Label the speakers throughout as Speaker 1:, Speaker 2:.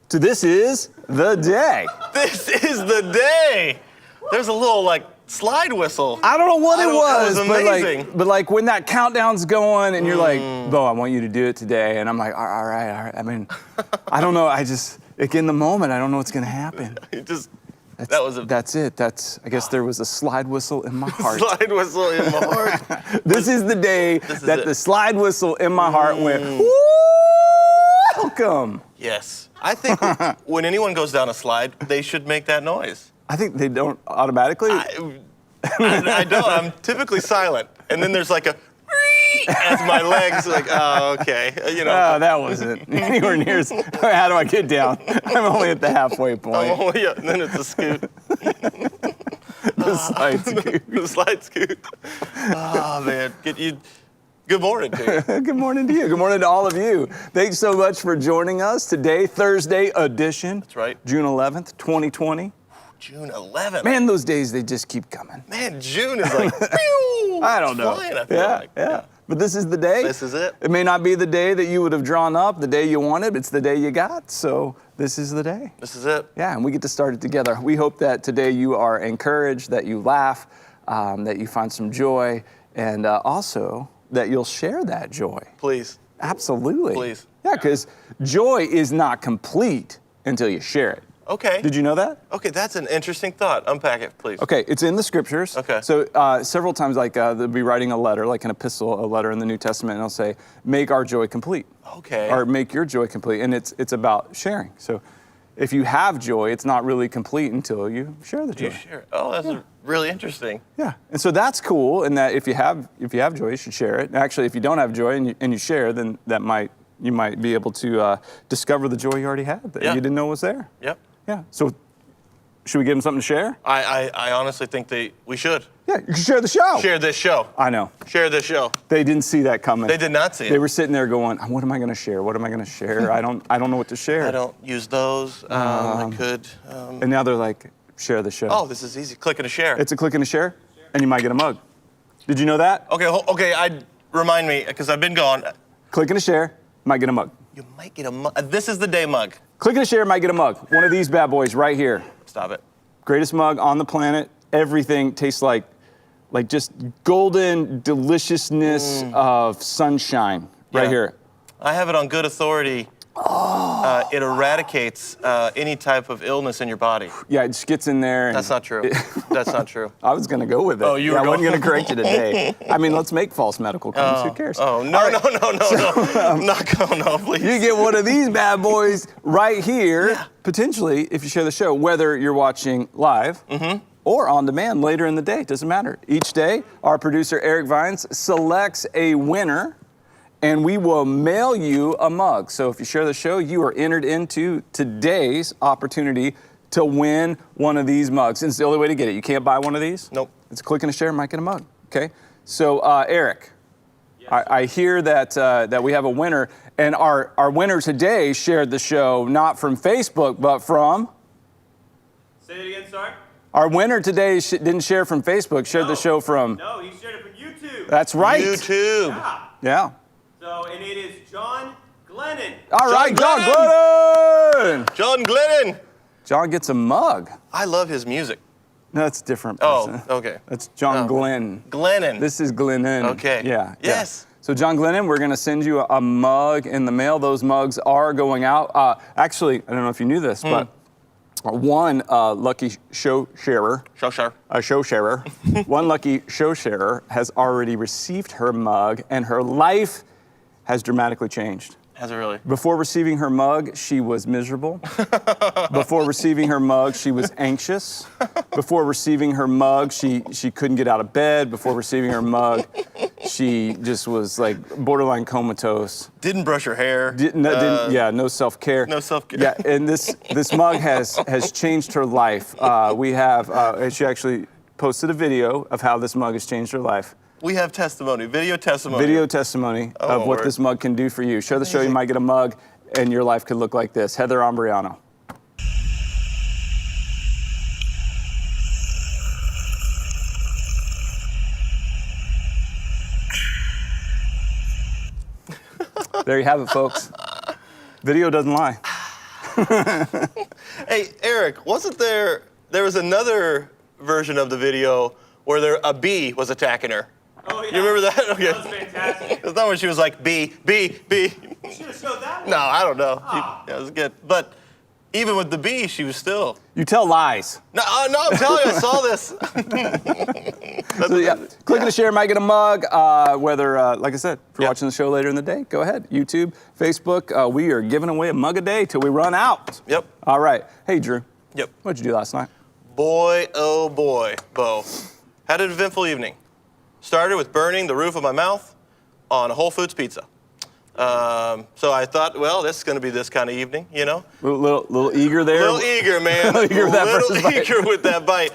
Speaker 1: to This Is the Day.
Speaker 2: This is the day. There's a little like slide whistle.
Speaker 1: I don't know what it was,
Speaker 2: That was amazing.
Speaker 1: but like when that countdown's going and you're like, Bo, I want you to do it today. And I'm like, all right. I mean, I don't know. I just, like in the moment, I don't know what's going to happen. That's it. I guess there was a slide whistle in my heart.
Speaker 2: Slide whistle in my heart.
Speaker 1: This is the day that the slide whistle in my heart went, welcome.
Speaker 2: Yes. I think when anyone goes down a slide, they should make that noise.
Speaker 1: I think they don't automatically.
Speaker 2: I don't. I'm typically silent. And then there's like a as my legs like, oh, okay. You know.
Speaker 1: Oh, that wasn't anywhere near as, how do I get down? I'm only at the halfway point.
Speaker 2: Oh, yeah, and then it's a scoot.
Speaker 1: The slide scoot.
Speaker 2: The slide scoot. Oh, man. Good morning to you.
Speaker 1: Good morning to you. Good morning to all of you. Thanks so much for joining us today, Thursday edition.
Speaker 2: That's right.
Speaker 1: June 11th, 2020.
Speaker 2: June 11th.
Speaker 1: Man, those days, they just keep coming.
Speaker 2: Man, June is like, pew!
Speaker 1: I don't know.
Speaker 2: Flying, I feel like.
Speaker 1: Yeah. But this is the day.
Speaker 2: This is it.
Speaker 1: It may not be the day that you would have drawn up, the day you wanted, but it's the day you got. So this is the day.
Speaker 2: This is it.
Speaker 1: Yeah, and we get to start it together. We hope that today you are encouraged, that you laugh, that you find some joy, and also that you'll share that joy.
Speaker 2: Please.
Speaker 1: Absolutely.
Speaker 2: Please.
Speaker 1: Yeah, because joy is not complete until you share it.
Speaker 2: Okay.
Speaker 1: Did you know that?
Speaker 2: Okay, that's an interesting thought. Unpack it, please.
Speaker 1: Okay, it's in the scriptures.
Speaker 2: Okay.
Speaker 1: So several times, like they'll be writing a letter, like an epistle, a letter in the New Testament, and they'll say, make our joy complete.
Speaker 2: Okay.
Speaker 1: Or make your joy complete, and it's about sharing. So if you have joy, it's not really complete until you share the joy.
Speaker 2: You share it. Oh, that's really interesting.
Speaker 1: Yeah, and so that's cool, and that if you have joy, you should share it. And actually, if you don't have joy and you share, then you might be able to discover the joy you already had that you didn't know was there.
Speaker 2: Yep.
Speaker 1: Yeah. So should we give them something to share?
Speaker 2: I honestly think we should.
Speaker 1: Yeah, you can share the show.
Speaker 2: Share this show.
Speaker 1: I know.
Speaker 2: Share this show.
Speaker 1: They didn't see that coming.
Speaker 2: They did not see it.
Speaker 1: They were sitting there going, what am I going to share? What am I going to share? I don't know what to share.
Speaker 2: I don't use those. I could.
Speaker 1: And now they're like, share the show.
Speaker 2: Oh, this is easy. Click and a share.
Speaker 1: It's a click and a share, and you might get a mug. Did you know that?
Speaker 2: Okay. Remind me, because I've been gone.
Speaker 1: Click and a share, might get a mug.
Speaker 2: You might get a mug. This is the day mug.
Speaker 1: Click and a share, might get a mug. One of these bad boys right here.
Speaker 2: Stop it.
Speaker 1: Greatest mug on the planet. Everything tastes like just golden deliciousness of sunshine right here.
Speaker 2: I have it on good authority. It eradicates any type of illness in your body.
Speaker 1: Yeah, it just gets in there.
Speaker 2: That's not true. That's not true.
Speaker 1: I was going to go with it.
Speaker 2: Oh, you were
Speaker 1: I wasn't
Speaker 2: going
Speaker 1: going to correct you today. I mean, let's make false medical claims. Who cares?
Speaker 2: Oh, no,
Speaker 1: Right.
Speaker 2: No, please.
Speaker 1: You get one of these bad boys right here, potentially, if you share the show, whether you're watching live or on demand later in the day. Doesn't matter. Each day, our producer, Eric Vines, selects a winner, and we will mail you a mug. So if you share the show, you are entered into today's opportunity to win one of these mugs. And it's the only way to get it. You can't buy one of these?
Speaker 2: Nope.
Speaker 1: It's a click and a share, might get a mug. Okay? So, Eric, yes. I hear that we have a winner, and our winner today shared the show not from Facebook, but from?
Speaker 3: Say it again, sorry?
Speaker 1: Our winner today didn't share from Facebook, shared the show from?
Speaker 3: No, he shared it from YouTube.
Speaker 1: That's right.
Speaker 2: YouTube.
Speaker 3: Yeah.
Speaker 1: Yeah.
Speaker 3: So, and it is John Glennon.
Speaker 1: All right, John Glennon!
Speaker 2: John Glennon.
Speaker 1: John gets a mug.
Speaker 2: I love his music.
Speaker 1: No, that's a different
Speaker 2: Oh,
Speaker 1: person.
Speaker 2: okay.
Speaker 1: That's John Glenn.
Speaker 2: Glennon.
Speaker 1: This is Glennon.
Speaker 2: Okay.
Speaker 1: Yeah.
Speaker 2: Yes.
Speaker 1: Yeah. So John Glennon, we're going to send you a mug in the mail. Those mugs are going out. Actually, I don't know if you knew this, but one lucky show sharer. One lucky show sharer has already received her mug, and her life has dramatically changed.
Speaker 2: Has it really?
Speaker 1: Before receiving her mug, she was miserable. Before receiving her mug, she was anxious. Before receiving her mug, she couldn't get out of bed. Before receiving her mug, she just was like borderline comatose.
Speaker 2: Didn't brush her hair.
Speaker 1: No self-care.
Speaker 2: No self-care.
Speaker 1: Yeah, and this mug has changed her life. We have, she actually posted a video of how this mug has changed her life.
Speaker 2: We have testimony, video testimony.
Speaker 1: Video testimony of what this mug can do for you. Share the show, you might get a mug, and your life could look like this. Heather Ambriano. There you have it, folks. Video doesn't lie.
Speaker 2: Hey, Eric, wasn't there was another version of the video where a bee was attacking her?
Speaker 3: Oh, yeah.
Speaker 2: You remember that? Okay.
Speaker 3: That was fantastic.
Speaker 2: It's not when she was like, bee.
Speaker 3: You should have showed that one.
Speaker 2: No, I don't know.
Speaker 3: Oh.
Speaker 2: Yeah, it was good. But even with the bee, she was still.
Speaker 1: You tell lies.
Speaker 2: No, I'm telling you, I saw this.
Speaker 1: So, yeah, clicking to share might get a mug. Whether, like I said, if you're watching the show later in the day, go ahead. YouTube, Facebook, we are giving away a mug a day till we run out.
Speaker 2: Yep.
Speaker 1: All right. Hey, Drew.
Speaker 2: Yep.
Speaker 1: What'd you do last night?
Speaker 2: Boy, oh boy, Bo. Had an eventful evening. Started with burning the roof of my mouth on a Whole Foods pizza. So I thought, well, this is going to be this kind of evening, you know?
Speaker 1: Little eager there.
Speaker 2: Little eager, man.
Speaker 1: Little eager with that first bite.
Speaker 2: Eager with that bite.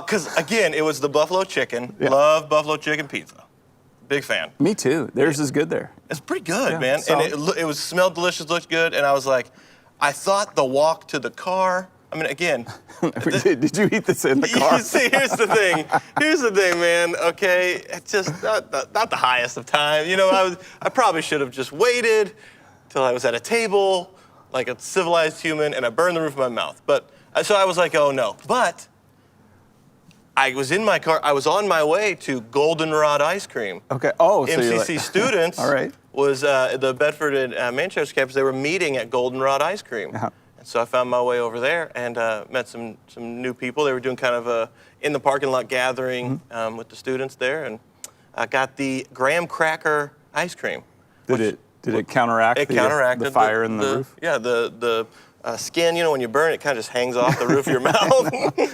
Speaker 2: Because, again, it was the buffalo chicken.
Speaker 1: Yeah.
Speaker 2: Love buffalo chicken pizza. Big fan.
Speaker 1: Me too. Theirs is good there.
Speaker 2: It's pretty good,
Speaker 1: Yeah,
Speaker 2: man.
Speaker 1: solid.
Speaker 2: And it was smelled delicious, looked good. And I was like, I thought the walk to the car, I mean, again.
Speaker 1: Did you eat this in the car?
Speaker 2: You see, here's the thing. Here's the thing, man. Okay, it's just not the highest of time. You know, I probably should have just waited till I was at a table, like a civilized human, and I burned the roof of my mouth. But so I was like, oh no. But I was in my car. I was on my way to Goldenrod Ice Cream.
Speaker 1: Okay. Oh, so you're
Speaker 2: MCC
Speaker 1: like,
Speaker 2: students.
Speaker 1: All right.
Speaker 2: Was the Bedford and Manchester campus. They were meeting at Goldenrod Ice Cream.
Speaker 1: Uh-huh.
Speaker 2: So I found my way over there and met some new people. They were doing kind of a in the parking lot gathering with the students there, and I got the graham cracker ice cream.
Speaker 1: Did it counteract
Speaker 2: counteracted
Speaker 1: the fire in the roof?
Speaker 2: Yeah, the skin. You know, when you burn it, kind of just hangs off the roof of your mouth,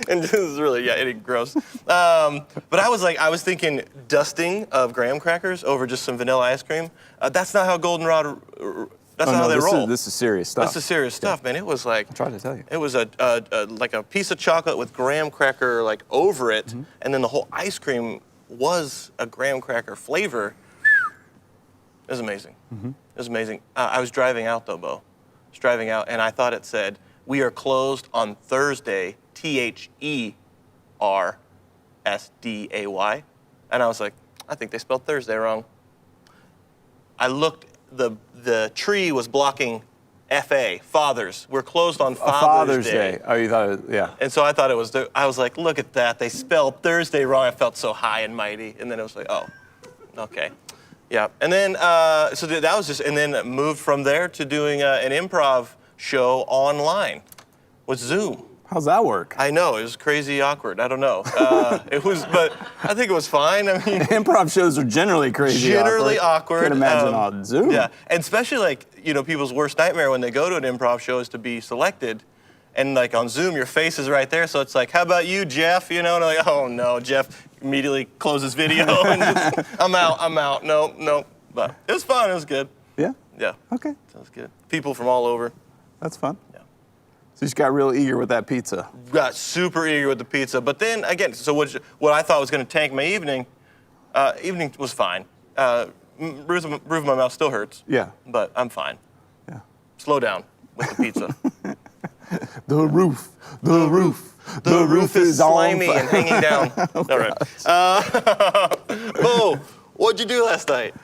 Speaker 2: and just really, it's gross. But I was thinking dusting of graham crackers over just some vanilla ice cream. That's not how Goldenrod. That's not how they roll.
Speaker 1: This is serious stuff.
Speaker 2: This is serious stuff, man. It was like
Speaker 1: I tried to tell you.
Speaker 2: It was like a piece of chocolate with graham cracker like over it, and then the whole ice cream was a graham cracker flavor. It was amazing. It was amazing. I was driving out though, Bo. I was driving out, and I thought it said, "We are closed on Thursday." THERSDAY, and I was like, I think they spelled Thursday wrong. I looked. The tree was blocking FA, Fathers. We're closed on Father's Day.
Speaker 1: Oh, you thought yeah.
Speaker 2: And so I thought I was like, look at that. They spelled Thursday wrong. I felt so high and mighty. And then it was like, oh, okay. Yeah. And then, so that was just, and then moved from there to doing an improv show online with Zoom.
Speaker 1: How's that work?
Speaker 2: I know, it was crazy awkward. I don't know. But I think it was fine. I mean,
Speaker 1: Improv shows are generally crazy.
Speaker 2: awkward.
Speaker 1: Can't imagine on Zoom.
Speaker 2: Yeah, and especially like, you know, people's worst nightmare when they go to an improv show is to be selected. And like on Zoom, your face is right there. So it's like, how about you, Jeff? You know, and I'm like, oh no, Jeff immediately closes video. And just, I'm out. No. But it was fun, it was good.
Speaker 1: Yeah?
Speaker 2: Yeah.
Speaker 1: Okay.
Speaker 2: That was good. People from all over.
Speaker 1: That's fun.
Speaker 2: Yeah.
Speaker 1: So you just got real eager with that pizza.
Speaker 2: Got super eager with the pizza. But then again, so what I thought was going to tank my evening was fine. Roof of my mouth still hurts.
Speaker 1: Yeah.
Speaker 2: But I'm fine.
Speaker 1: Yeah.
Speaker 2: Slow down with the pizza.
Speaker 1: The roof is
Speaker 2: slimy
Speaker 1: on
Speaker 2: and hanging down. All right. Bo, what'd you do last night?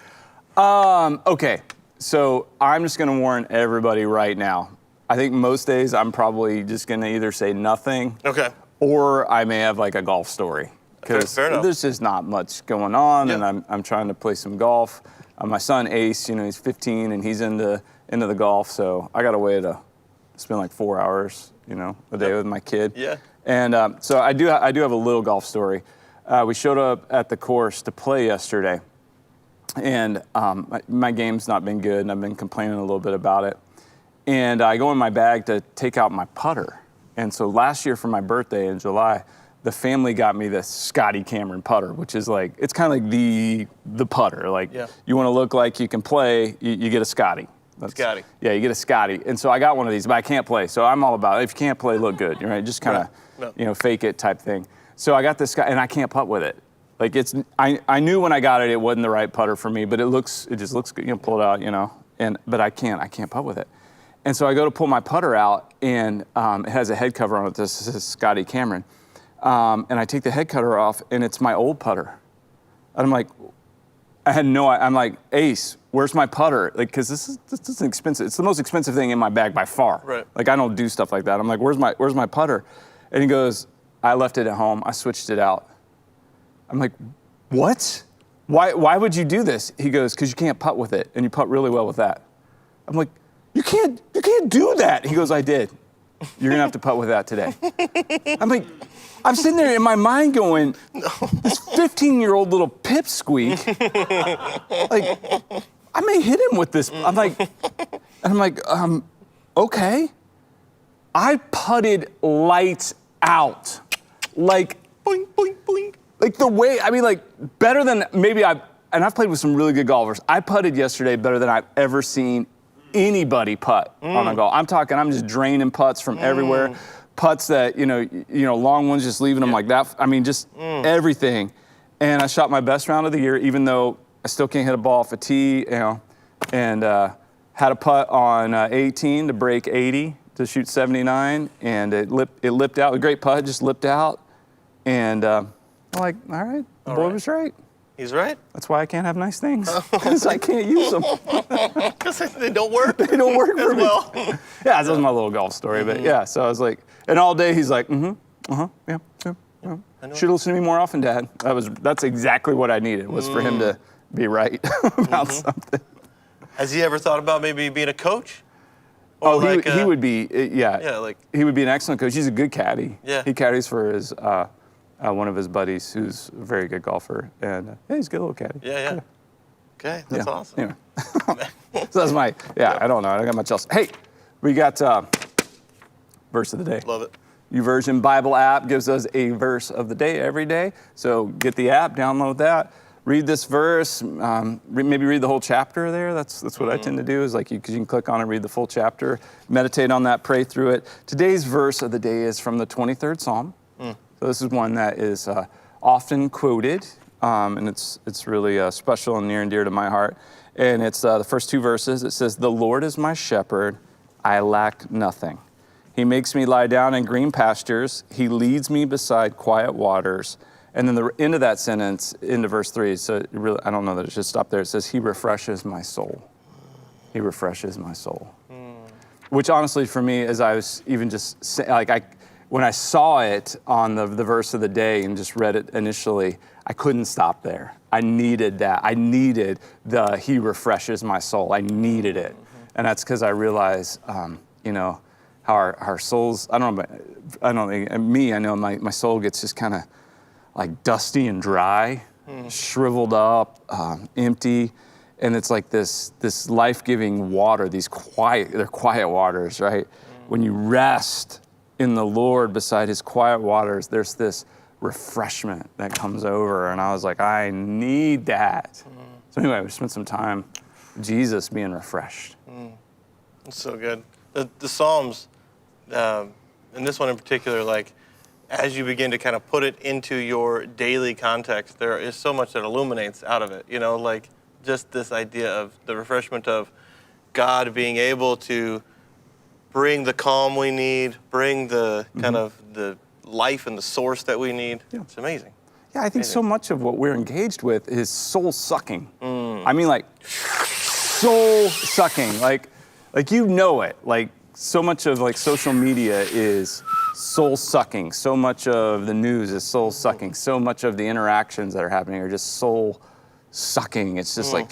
Speaker 1: Okay, so I'm just gonna warn everybody right now. I think most days I'm probably just gonna either say nothing,
Speaker 2: Okay.
Speaker 1: or I may have like a golf story. Because
Speaker 2: Fair enough.
Speaker 1: there's just not much going on,
Speaker 2: Yeah.
Speaker 1: and I'm trying to play some golf. My son Ace, you know, he's 15 and he's into the golf, so I got a way to spend like 4 hours, you know, a day with my kid.
Speaker 2: Yeah.
Speaker 1: And so I do have a little golf story. We showed up at the course to play yesterday, and my game's not been good, and I've been complaining a little bit about it. And I go in my bag to take out my putter. And so last year for my birthday in July, the family got me this Scotty Cameron putter, which is like, it's kind of like the putter. Like,
Speaker 2: Yeah.
Speaker 1: you want to look like you can play, you get a Scotty.
Speaker 2: Scotty.
Speaker 1: Yeah, you get a Scotty. And so I got one of these, but I can't play. So I'm all about it. If you can't play, look good. Right? Just kind of,
Speaker 2: Right.
Speaker 1: you know, fake it type thing. So I got this guy, and I can't putt with it. Like I knew when I got it, it wasn't the right putter for me, but it just looks good. You know, pull it out, you know. But I can't putt with it. And so I go to pull my putter out, and it has a head cover on it. This is Scotty Cameron. And I take the head cover off, and it's my old putter. And I'm like, I'm like, Ace, where's my putter? Like, because this is expensive. It's the most expensive thing in my bag by far.
Speaker 2: Right.
Speaker 1: Like, I don't do stuff like that. I'm like, where's my putter? And he goes, I left it at home. I switched it out. I'm like, what? Why would you do this? He goes, because you can't putt with it, and you putt really well with that. I'm like, you can't do that. He goes, I did. You're gonna have to putt with that today. I'm like, I'm sitting there in my mind going, this 15-year-old little pipsqueak, like, I may hit him with this. I'm like, okay. I putted lights out. Like,
Speaker 2: Boing, boing, boing.
Speaker 1: like the way, I mean, like, better than maybe I've played with some really good golfers. I putted yesterday better than I've ever seen anybody putt on a golf. I'm just draining putts from everywhere. Putts that, you know, long ones, just leaving them like that. I mean, just everything. And I shot my best round of the year, even though I still can't hit a ball off a tee, you know, and had a putt on 18 to break 80 to shoot 79, and it lipped out. A great putt, just lipped out. And I'm like, all right, the boy was right.
Speaker 2: He's right.
Speaker 1: That's why I can't have nice things, because I can't use them.
Speaker 2: Because they don't work.
Speaker 1: They don't work for me.
Speaker 2: well.
Speaker 1: Yeah, that was my little golf story, but yeah, so I was like, and all day he's like, yeah. Should listen to me more often, Dad. That's exactly what I needed, was for him to be right about something.
Speaker 2: Has he ever thought about maybe being a coach?
Speaker 1: Oh, he would be,
Speaker 2: Yeah, like.
Speaker 1: he would be an excellent coach. He's a good caddy.
Speaker 2: Yeah.
Speaker 1: He caddies for his one of his buddies who's a very good golfer, and yeah, he's a good little caddy.
Speaker 2: Yeah. Okay, that's awesome.
Speaker 1: Anyway. So that's my, I don't know. I don't got much else. Hey, we got verse of the day.
Speaker 2: Love it.
Speaker 1: YouVersion Bible app gives us a verse of the day every day. So get the app, download that, read this verse, maybe read the whole chapter there. That's what I tend to do, is like, because you can click on it, read the full chapter, meditate on that, pray through it. Today's verse of the day is from the 23rd Psalm. So this is one that is often quoted, and it's really special and near and dear to my heart. And it's the first two verses. It says, "The Lord is my shepherd, I lack nothing. He makes me lie down in green pastures. He leads me beside quiet waters." And then the end of that sentence, into verse 3, so really, I don't know that it should stop there. It says, "He refreshes my soul." He refreshes my soul. Which honestly, for me, as I was even just saying, like, when I saw it on the verse of the day and just read it initially, I couldn't stop there. I needed that. I needed "He refreshes my soul." I needed it. And that's because I realized, you know, how our souls, I know my soul gets just kind of like dusty and dry, shriveled up, empty. And it's like this life-giving water, they're quiet waters, right? When you rest in the Lord beside his quiet waters, there's this refreshment that comes over. And I was like, I need that. So anyway, we spent some time Jesus being refreshed.
Speaker 2: It's so good. The Psalms, and this one in particular, like, as you begin to kind of put it into your daily context, there is so much that illuminates out of it. You know, like, just this idea of the refreshment of God being able to bring the calm we need, bring the kind of the life and the source that we need. Yeah. It's amazing.
Speaker 1: Yeah, I think so much of what we're engaged with is soul sucking. I mean, like, soul sucking. Like you know it. Like, so much of like social media is soul sucking. So much of the news is soul sucking. So much of the interactions that are happening are just soul sucking. It's just like,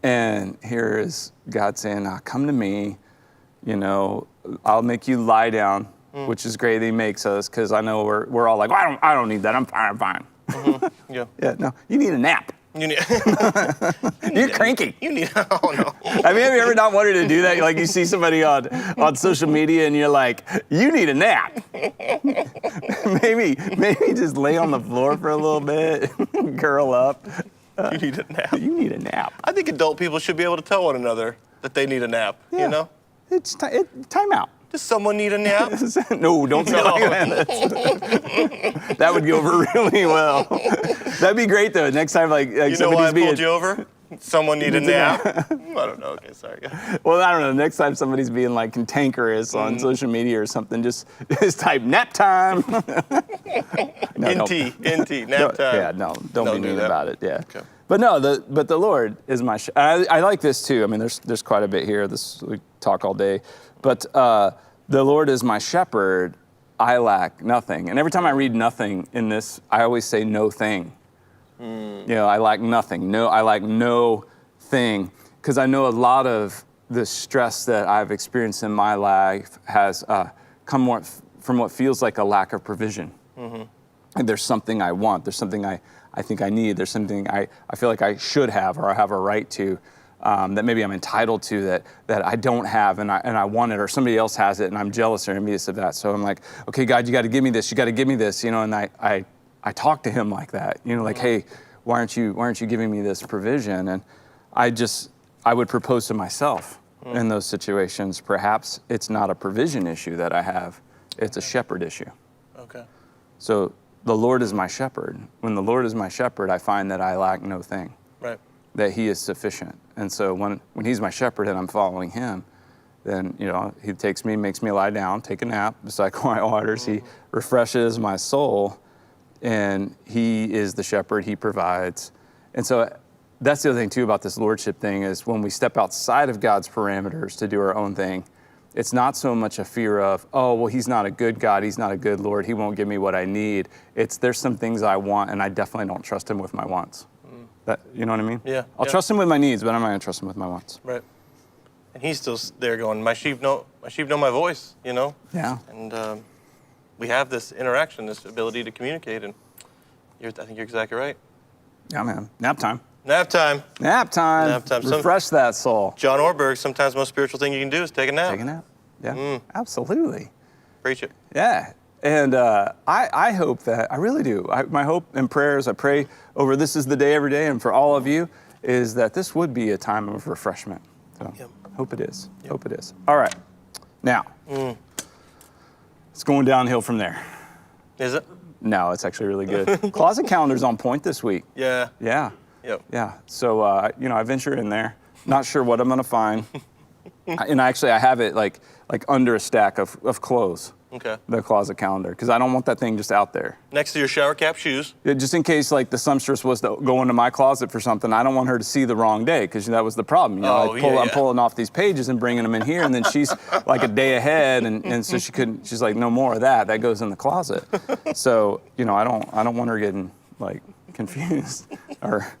Speaker 1: and here is God saying, come to me, you know, I'll make you lie down, which is great that he makes us, because I know we're all like, well, I don't need that, I'm fine.
Speaker 2: Yeah.
Speaker 1: Yeah, no, you need a nap.
Speaker 2: You need,
Speaker 1: You're cranky.
Speaker 2: You need, oh no.
Speaker 1: Have you ever not wanted to do that? Like, you see somebody on social media and you're like, you need a nap. maybe just lay on the floor for a little bit, curl up.
Speaker 2: You need a nap.
Speaker 1: You need a nap.
Speaker 2: I think adult people should be able to tell one another that they need a nap, you know?
Speaker 1: It's time out.
Speaker 2: Does someone need a nap?
Speaker 1: No, don't say like that. That would go over really well. That'd be great though. Next time, like
Speaker 2: you know why I pulled you over? Someone need a nap? I don't know. Okay, sorry.
Speaker 1: Well, I don't know. Next time somebody's being like cantankerous on social media or something, just type nap time.
Speaker 2: NT, nap time.
Speaker 1: Yeah, don't be mean about it. Yeah.
Speaker 2: Okay.
Speaker 1: But no, the Lord is my. I like this too. I mean, there's quite a bit here. We talk all day, but the Lord is my shepherd. I lack nothing. And every time I read nothing in this, I always say no thing. You know, I lack nothing. I lack no thing, because I know a lot of the stress that I've experienced in my life has come more from what feels like a lack of provision. Like there's something I want. There's something I think I need. There's something I feel like I should have or I have a right to, that maybe I'm entitled to that I don't have and I want it, or somebody else has it and I'm jealous or envious of that. So I'm like, okay, God, you got to give me this. You got to give me this, you know. And I talk to Him like that, you know, like, hey, why aren't you giving me this provision? And I would propose to myself in those situations, perhaps it's not a provision issue that I have, it's a shepherd issue.
Speaker 2: Okay.
Speaker 1: So the Lord is my shepherd. When the Lord is my shepherd, I find that I lack no thing.
Speaker 2: Right.
Speaker 1: That He is sufficient. And so when He's my shepherd and I'm following Him, then, you know, He takes me, makes me lie down, take a nap beside quiet waters. He refreshes my soul, and He is the shepherd. He provides. And so that's the other thing too about this lordship thing, is when we step outside of God's parameters to do our own thing, it's not so much a fear of, oh, well, He's not a good God, He's not a good Lord, He won't give me what I need. It's there's some things I want, and I definitely don't trust Him with my wants. That, you know what I mean?
Speaker 2: Yeah.
Speaker 1: I'll trust Him with my needs, but I'm not going to trust Him with my wants.
Speaker 2: Right. And He's still there going, my sheep know my voice, you know?
Speaker 1: Yeah.
Speaker 2: And we have this interaction, this ability to communicate, and I think you're exactly right.
Speaker 1: Yeah, man. Nap time.
Speaker 2: Nap time.
Speaker 1: Nap time.
Speaker 2: Nap time.
Speaker 1: Refresh that soul.
Speaker 2: John Ortberg, sometimes the most spiritual thing you can do is take a nap.
Speaker 1: Take a nap. Yeah, absolutely.
Speaker 2: Preach it.
Speaker 1: Yeah. And I hope that, I really do. My hope and prayers, I pray over This Is the Day every day, and for all of you, is that this would be a time of refreshment. So hope it is. Hope it is. All right. Now, it's going downhill from there.
Speaker 2: Is it?
Speaker 1: No, it's actually really good. Closet calendar's on point this week.
Speaker 2: Yeah.
Speaker 1: Yeah.
Speaker 2: Yep.
Speaker 1: Yeah. So, I venture in there, not sure what I'm going to find. And I have it like under a stack of clothes.
Speaker 2: Okay.
Speaker 1: The closet calendar, because I don't want that thing just out there.
Speaker 2: Next to your shower cap shoes.
Speaker 1: Yeah, just in case like the songstress was to go into my closet for something, I don't want her to see the wrong day, because that was the problem. You know, I'm pulling off these pages and bringing them in here, and then she's like a day ahead, and so she's like, no more of that. That goes in the closet. So, I don't want her getting like confused or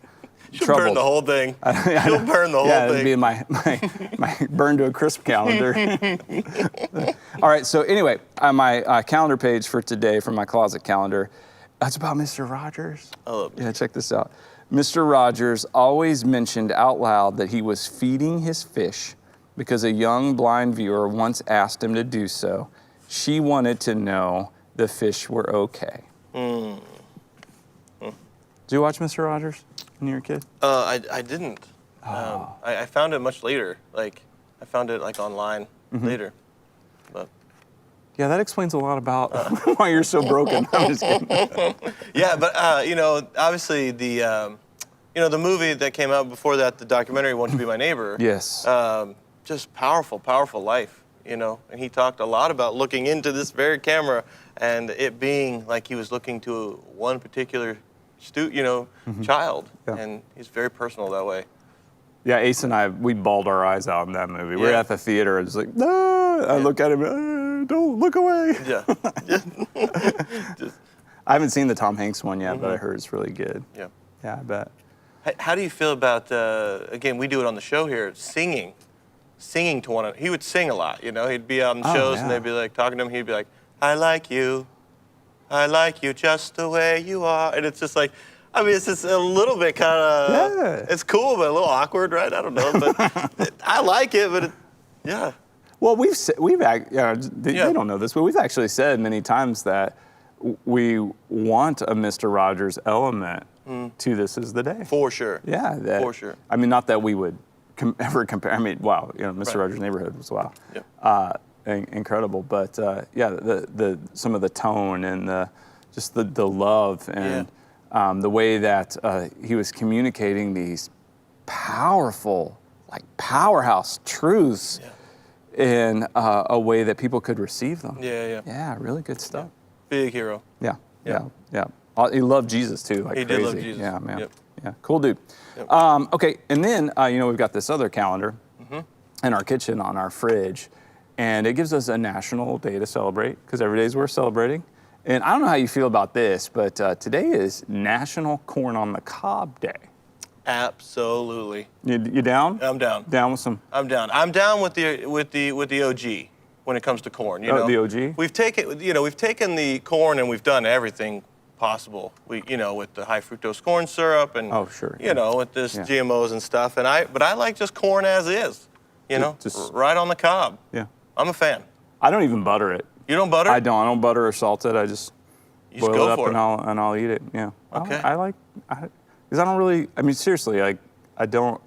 Speaker 2: She'll
Speaker 1: troubled.
Speaker 2: burn the whole thing. She'll burn the whole thing.
Speaker 1: Yeah, it'd be my burn to a crisp calendar. All right, so anyway, on my calendar page for today, from my closet calendar, that's about Mr. Rogers.
Speaker 2: Oh.
Speaker 1: Yeah, check this out. Mr. Rogers always mentioned out loud that he was feeding his fish because a young blind viewer once asked him to do so. She wanted to know the fish were okay. Did you watch Mr. Rogers when you were a kid?
Speaker 2: I didn't. I found it much later. Like, I found it like online later. But
Speaker 1: yeah, that explains a lot about why you're so broken. I'm just kidding.
Speaker 2: yeah, but obviously the movie that came out before that, the documentary "Won't You Be My Neighbor."
Speaker 1: Yes.
Speaker 2: Just powerful life. And he talked a lot about looking into this very camera and it being like he was looking to one particular child, and he's very personal that way.
Speaker 1: Yeah, Ace and I, we bawled our eyes out in that movie. We're at the theater and it's like, no. I look at him, don't look away.
Speaker 2: Yeah.
Speaker 1: I haven't seen the Tom Hanks one yet, but I heard it's really good.
Speaker 2: Yeah.
Speaker 1: Yeah, I bet.
Speaker 2: How do you feel about, again, we do it on the show here, singing to one another. He would sing a lot, he'd be out on shows and they'd be like talking to him, he'd be like, I like you just the way you are. And it's just like, it's just a little bit kind of, it's cool, but a little awkward, right? I don't know, but I like it, but yeah.
Speaker 1: Well, they don't know this, but we've actually said many times that we want a Mr. Rogers element to This Is the Day.
Speaker 2: For sure.
Speaker 1: Yeah.
Speaker 2: For sure.
Speaker 1: Not that we would ever compare. Mr. Rogers' Neighborhood was wow.
Speaker 2: Yep.
Speaker 1: Incredible, but the some of the tone and the love and the way that he was communicating these powerful, like powerhouse truths in a way that people could receive them. Yeah, really good stuff.
Speaker 2: Big hero.
Speaker 1: Yeah. He loved Jesus too, like
Speaker 2: he
Speaker 1: crazy.
Speaker 2: Did love Jesus.
Speaker 1: Yeah, man.
Speaker 2: Yep.
Speaker 1: Yeah, cool dude.
Speaker 2: Yep.
Speaker 1: Okay, and then, we've got this other calendar in our kitchen on our fridge, and it gives us a national day to celebrate, because every day is worth celebrating. And I don't know how you feel about this, but today is National Corn on the Cob Day.
Speaker 2: Absolutely.
Speaker 1: You down?
Speaker 2: I'm down.
Speaker 1: Down with some?
Speaker 2: I'm down. I'm down with the OG when it comes to corn. You know,
Speaker 1: the OG?
Speaker 2: We've taken the corn and we've done everything possible. With the high fructose corn syrup and with this GMOs and stuff. But I like just corn as is. Just right on the cob.
Speaker 1: Yeah.
Speaker 2: I'm a fan.
Speaker 1: I don't even butter it.
Speaker 2: You don't butter?
Speaker 1: I don't butter or salt it. I just boil it up and I'll eat it. Yeah.
Speaker 2: Okay.
Speaker 1: Because I don't really. I mean, seriously, I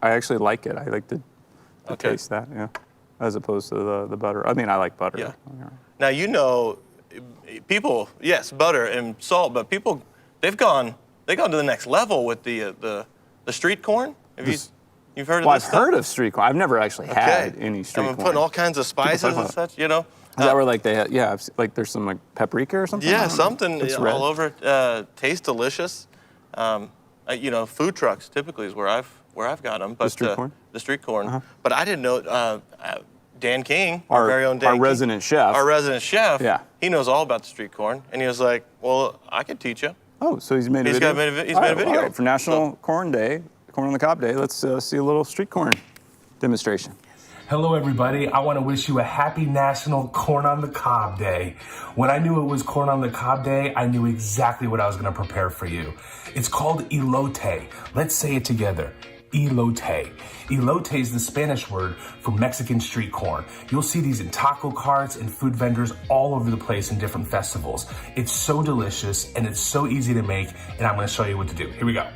Speaker 1: actually like it. I like to taste that. Yeah. As opposed to the butter. I mean, I like butter.
Speaker 2: Yeah. Now people, yes, butter and salt, but people they've gone to the next level with the street corn. You've heard of this stuff?
Speaker 1: I've heard of street corn. I've never actually had any street corn.
Speaker 2: Putting all kinds of spices and such, Is
Speaker 1: that where they have, like there's some like paprika or something?
Speaker 2: Yeah, something all
Speaker 1: red.
Speaker 2: over it. Tastes delicious. Food trucks typically is where I've got them. But,
Speaker 1: the street corn?
Speaker 2: The street corn. But I didn't know, Dan King,
Speaker 1: our
Speaker 2: very own Dan
Speaker 1: our
Speaker 2: King,
Speaker 1: resident chef.
Speaker 2: Our resident chef,
Speaker 1: yeah.
Speaker 2: He knows all about the street corn. And he was like, well, I could teach you.
Speaker 1: Oh, so he's made a video?
Speaker 2: He's made a video.
Speaker 1: All right, for National Corn Day, Corn on the Cob Day, let's see a little street corn demonstration.
Speaker 4: Hello, everybody. I want to wish you a happy National Corn on the Cob Day. When I knew it was Corn on the Cob Day, I knew exactly what I was going to prepare for you. It's called elote. Let's say it together. Elote. Elote is the Spanish word for Mexican street corn. You'll see these in taco carts and food vendors all over the place in different festivals. It's so delicious and it's so easy to make, and I'm going to show you what to do. Here we go.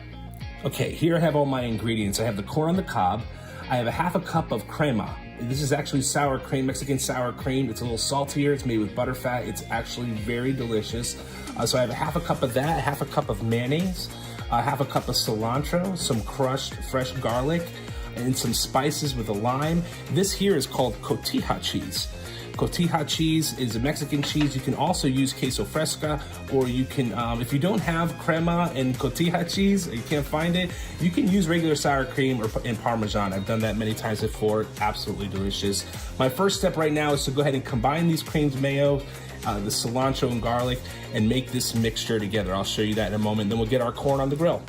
Speaker 4: Okay, here I have all my ingredients. I have the corn on the cob. I have a half a cup of crema. This is actually sour cream, Mexican sour cream. It's a little saltier. It's made with butterfat. It's actually very delicious. So I have a half a cup of that, half a cup of mayonnaise, half a cup of cilantro, some crushed fresh garlic, and some spices with a lime. This here is called cotija cheese. Cotija cheese is a Mexican cheese. You can also use queso fresca, or you can, if you don't have crema and cotija cheese, you can't find it, you can use regular sour cream and Parmesan. I've done that many times before. Absolutely delicious. My first step right now is to go ahead and combine these creams, mayo, the cilantro and garlic, and make this mixture together. I'll show you that in a moment. Then we'll get our corn on the grill.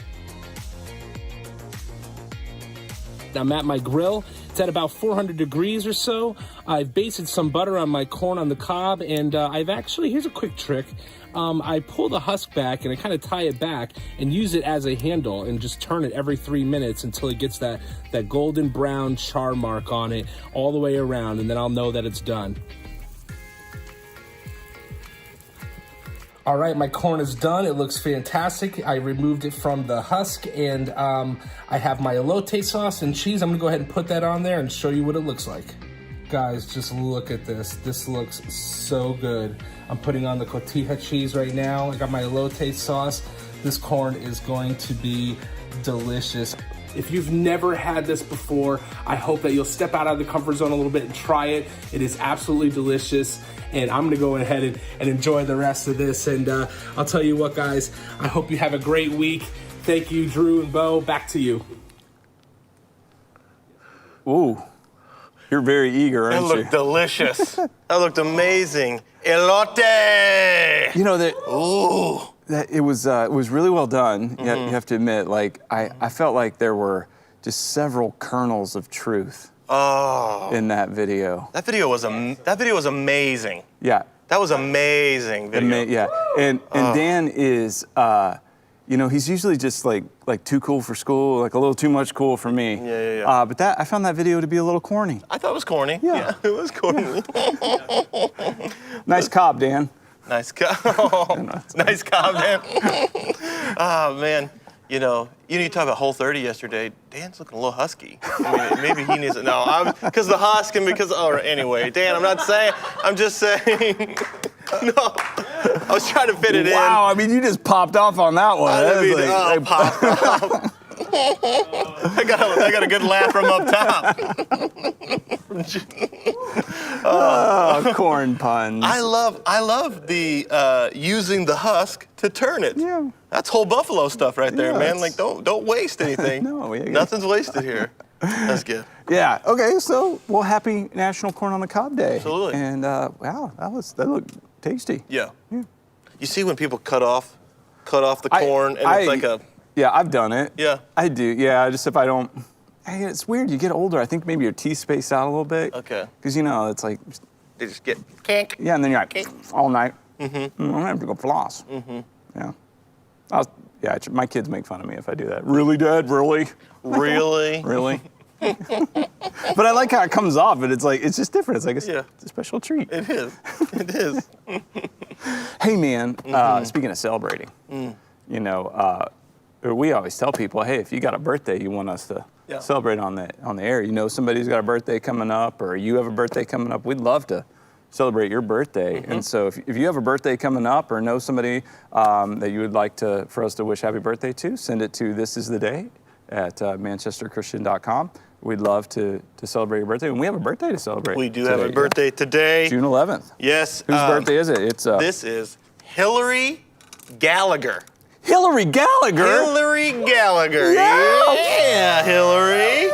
Speaker 4: I'm at my grill. It's at about 400 degrees or so. I've basted some butter on my corn on the cob, and here's a quick trick. I pull the husk back and I kind of tie it back and use it as a handle and just turn it every 3 minutes until it gets that golden brown char mark on it all the way around, and then I'll know that it's done. All right, my corn is done. It looks fantastic. I removed it from the husk, and I have my elote sauce and cheese. I'm gonna go ahead and put that on there and show you what it looks like. Guys, just look at this. This looks so good. I'm putting on the cotija cheese right now. I got my elote sauce. This corn is going to be delicious. If you've never had this before, I hope that you'll step out of the comfort zone a little bit and try it. It is absolutely delicious. And I'm gonna go ahead and enjoy the rest of this. And I'll tell you what, guys, I hope you have a great week. Thank you, Drew and Bo. Back to you.
Speaker 1: Ooh, you're very eager, aren't you?
Speaker 2: That looked delicious. That looked amazing. Elote!
Speaker 1: You know that.
Speaker 2: Ooh.
Speaker 1: That it was really well done. You have to admit, like I felt like there were just several kernels of truth in that video.
Speaker 2: That video was amazing.
Speaker 1: Yeah.
Speaker 2: That was amazing video.
Speaker 1: Yeah. And Dan is he's usually just like too cool for school, like a little too much cool for me.
Speaker 2: Yeah.
Speaker 1: But I found that video to be a little corny.
Speaker 2: I thought it was corny.
Speaker 1: Yeah.
Speaker 2: It was corny.
Speaker 1: Nice cob, Dan.
Speaker 2: Nice cob. Nice cob, man. Oh, man. You talked about Whole30 yesterday. Dan's looking a little husky. I mean, maybe he needs it. No, because the husk and because, anyway. Dan, I'm just saying. No, I was trying to fit it in.
Speaker 1: Wow, I mean, you just popped off on that one.
Speaker 2: Popped off. I got a good laugh from up top.
Speaker 1: Corn puns.
Speaker 2: I love the using the husk to turn it.
Speaker 1: Yeah.
Speaker 2: That's whole buffalo stuff right there,
Speaker 1: Yeah,
Speaker 2: man.
Speaker 1: that's-
Speaker 2: Like, don't waste anything.
Speaker 1: No, yeah, yeah.
Speaker 2: Nothing's wasted here. That's good.
Speaker 1: Yeah. Okay. So, well, happy National Corn on the Cob Day.
Speaker 2: Absolutely.
Speaker 1: And wow, that looked tasty.
Speaker 2: Yeah.
Speaker 1: Yeah.
Speaker 2: You see when people cut off the corn, and it's like a.
Speaker 1: Yeah, I've done it.
Speaker 2: Yeah.
Speaker 1: I do. Yeah, just if I don't. Hey, it's weird. You get older. I think maybe your teeth space out a little bit.
Speaker 2: Okay.
Speaker 1: Because it's like.
Speaker 2: They just get kink.
Speaker 1: Yeah, and then you're like
Speaker 2: Kink.
Speaker 1: all night. Mm-hmm. I'm gonna have to go floss. Mm-hmm. Yeah. My kids make fun of me if I do that. Really, Dad? Really?
Speaker 2: Really?
Speaker 1: Really? But I like how it comes off, but it's just different. It's like it's a special treat.
Speaker 2: It is. It is.
Speaker 1: Hey, man, speaking of celebrating, we always tell people, hey, if you got a birthday you want us to celebrate on the air, somebody's got a birthday coming up or you have a birthday coming up, we'd love to celebrate your birthday. And so if you have a birthday coming up or know somebody that you would like for us to wish happy birthday to, send it to thisistheday at manchesterchristian.com. We'd love to celebrate your birthday, and we have a birthday to celebrate.
Speaker 2: We do have a birthday today.
Speaker 1: June 11th.
Speaker 2: Yes.
Speaker 1: Whose birthday is it? It's
Speaker 2: This is Hilary Gallagher.
Speaker 1: Hilary Gallagher.
Speaker 2: Hilary Gallagher.
Speaker 1: Yeah.
Speaker 2: Yeah, Hilary.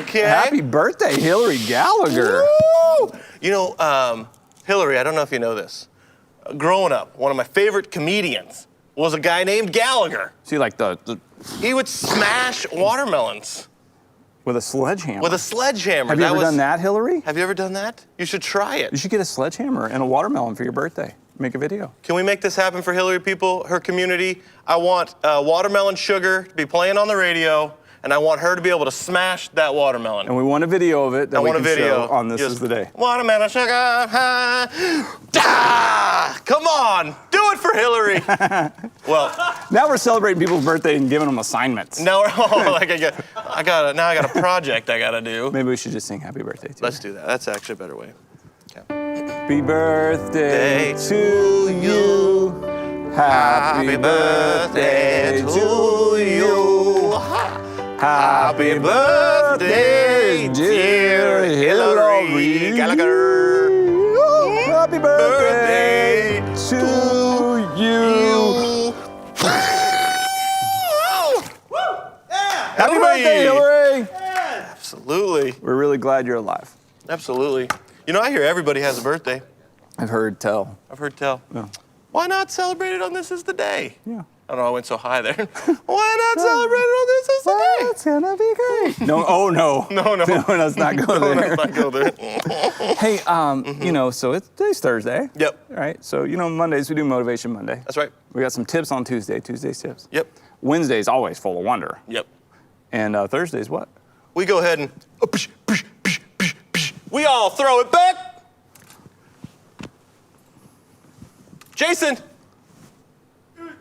Speaker 2: Okay.
Speaker 1: Happy birthday, Hilary Gallagher.
Speaker 2: Woo! Hilary, I don't know if you know this. Growing up, one of my favorite comedians was a guy named Gallagher.
Speaker 1: See, like the
Speaker 2: He would smash watermelons
Speaker 1: with a sledgehammer.
Speaker 2: with a sledgehammer.
Speaker 1: Have you ever done that, Hilary?
Speaker 2: Have you ever done that? You should try
Speaker 1: You
Speaker 2: it.
Speaker 1: should get a sledgehammer and a watermelon for your birthday. Make a video.
Speaker 2: Can we make this happen for Hilary people, her community? I want watermelon sugar to be playing on the radio, and I want her to be able to smash that watermelon.
Speaker 1: And we want a video of it that
Speaker 2: I
Speaker 1: we
Speaker 2: want
Speaker 1: can
Speaker 2: a video
Speaker 1: show on This
Speaker 2: Just
Speaker 1: Is the Day.
Speaker 2: Watermelon sugar, come on, do it for Hilary. Well,
Speaker 1: Now we're celebrating people's birthday and giving them assignments.
Speaker 2: now I got a project I gotta do.
Speaker 1: Maybe we should just sing happy birthday to
Speaker 2: Let's do that. That's actually a better way.
Speaker 1: Happy birthday to you. Happy birthday to you. Happy birthday, dear Hilary
Speaker 2: Gallagher.
Speaker 1: Happy birthday to you. Happy birthday, Hilary.
Speaker 2: Absolutely.
Speaker 1: We're really glad you're alive.
Speaker 2: Absolutely. I hear everybody has a birthday.
Speaker 1: I've heard tell.
Speaker 2: I've heard tell.
Speaker 1: No.
Speaker 2: Why not celebrate it on This Is the Day?
Speaker 1: Yeah.
Speaker 2: I don't know, I went so high there. Why not celebrate it on This Is the Day?
Speaker 1: It's gonna be great. No, oh no.
Speaker 2: No.
Speaker 1: Let's not go
Speaker 2: No,
Speaker 1: there.
Speaker 2: let's not go there.
Speaker 1: Hey, so today's Thursday.
Speaker 2: Yep.
Speaker 1: All right. So Mondays we do Motivation Monday.
Speaker 2: That's right.
Speaker 1: We got some tips on Tuesday. Tuesday's tips.
Speaker 2: Yep.
Speaker 1: Wednesday's always full of wonder.
Speaker 2: Yep.
Speaker 1: And Thursday's what?
Speaker 2: We go ahead and we all throw it back. Jason.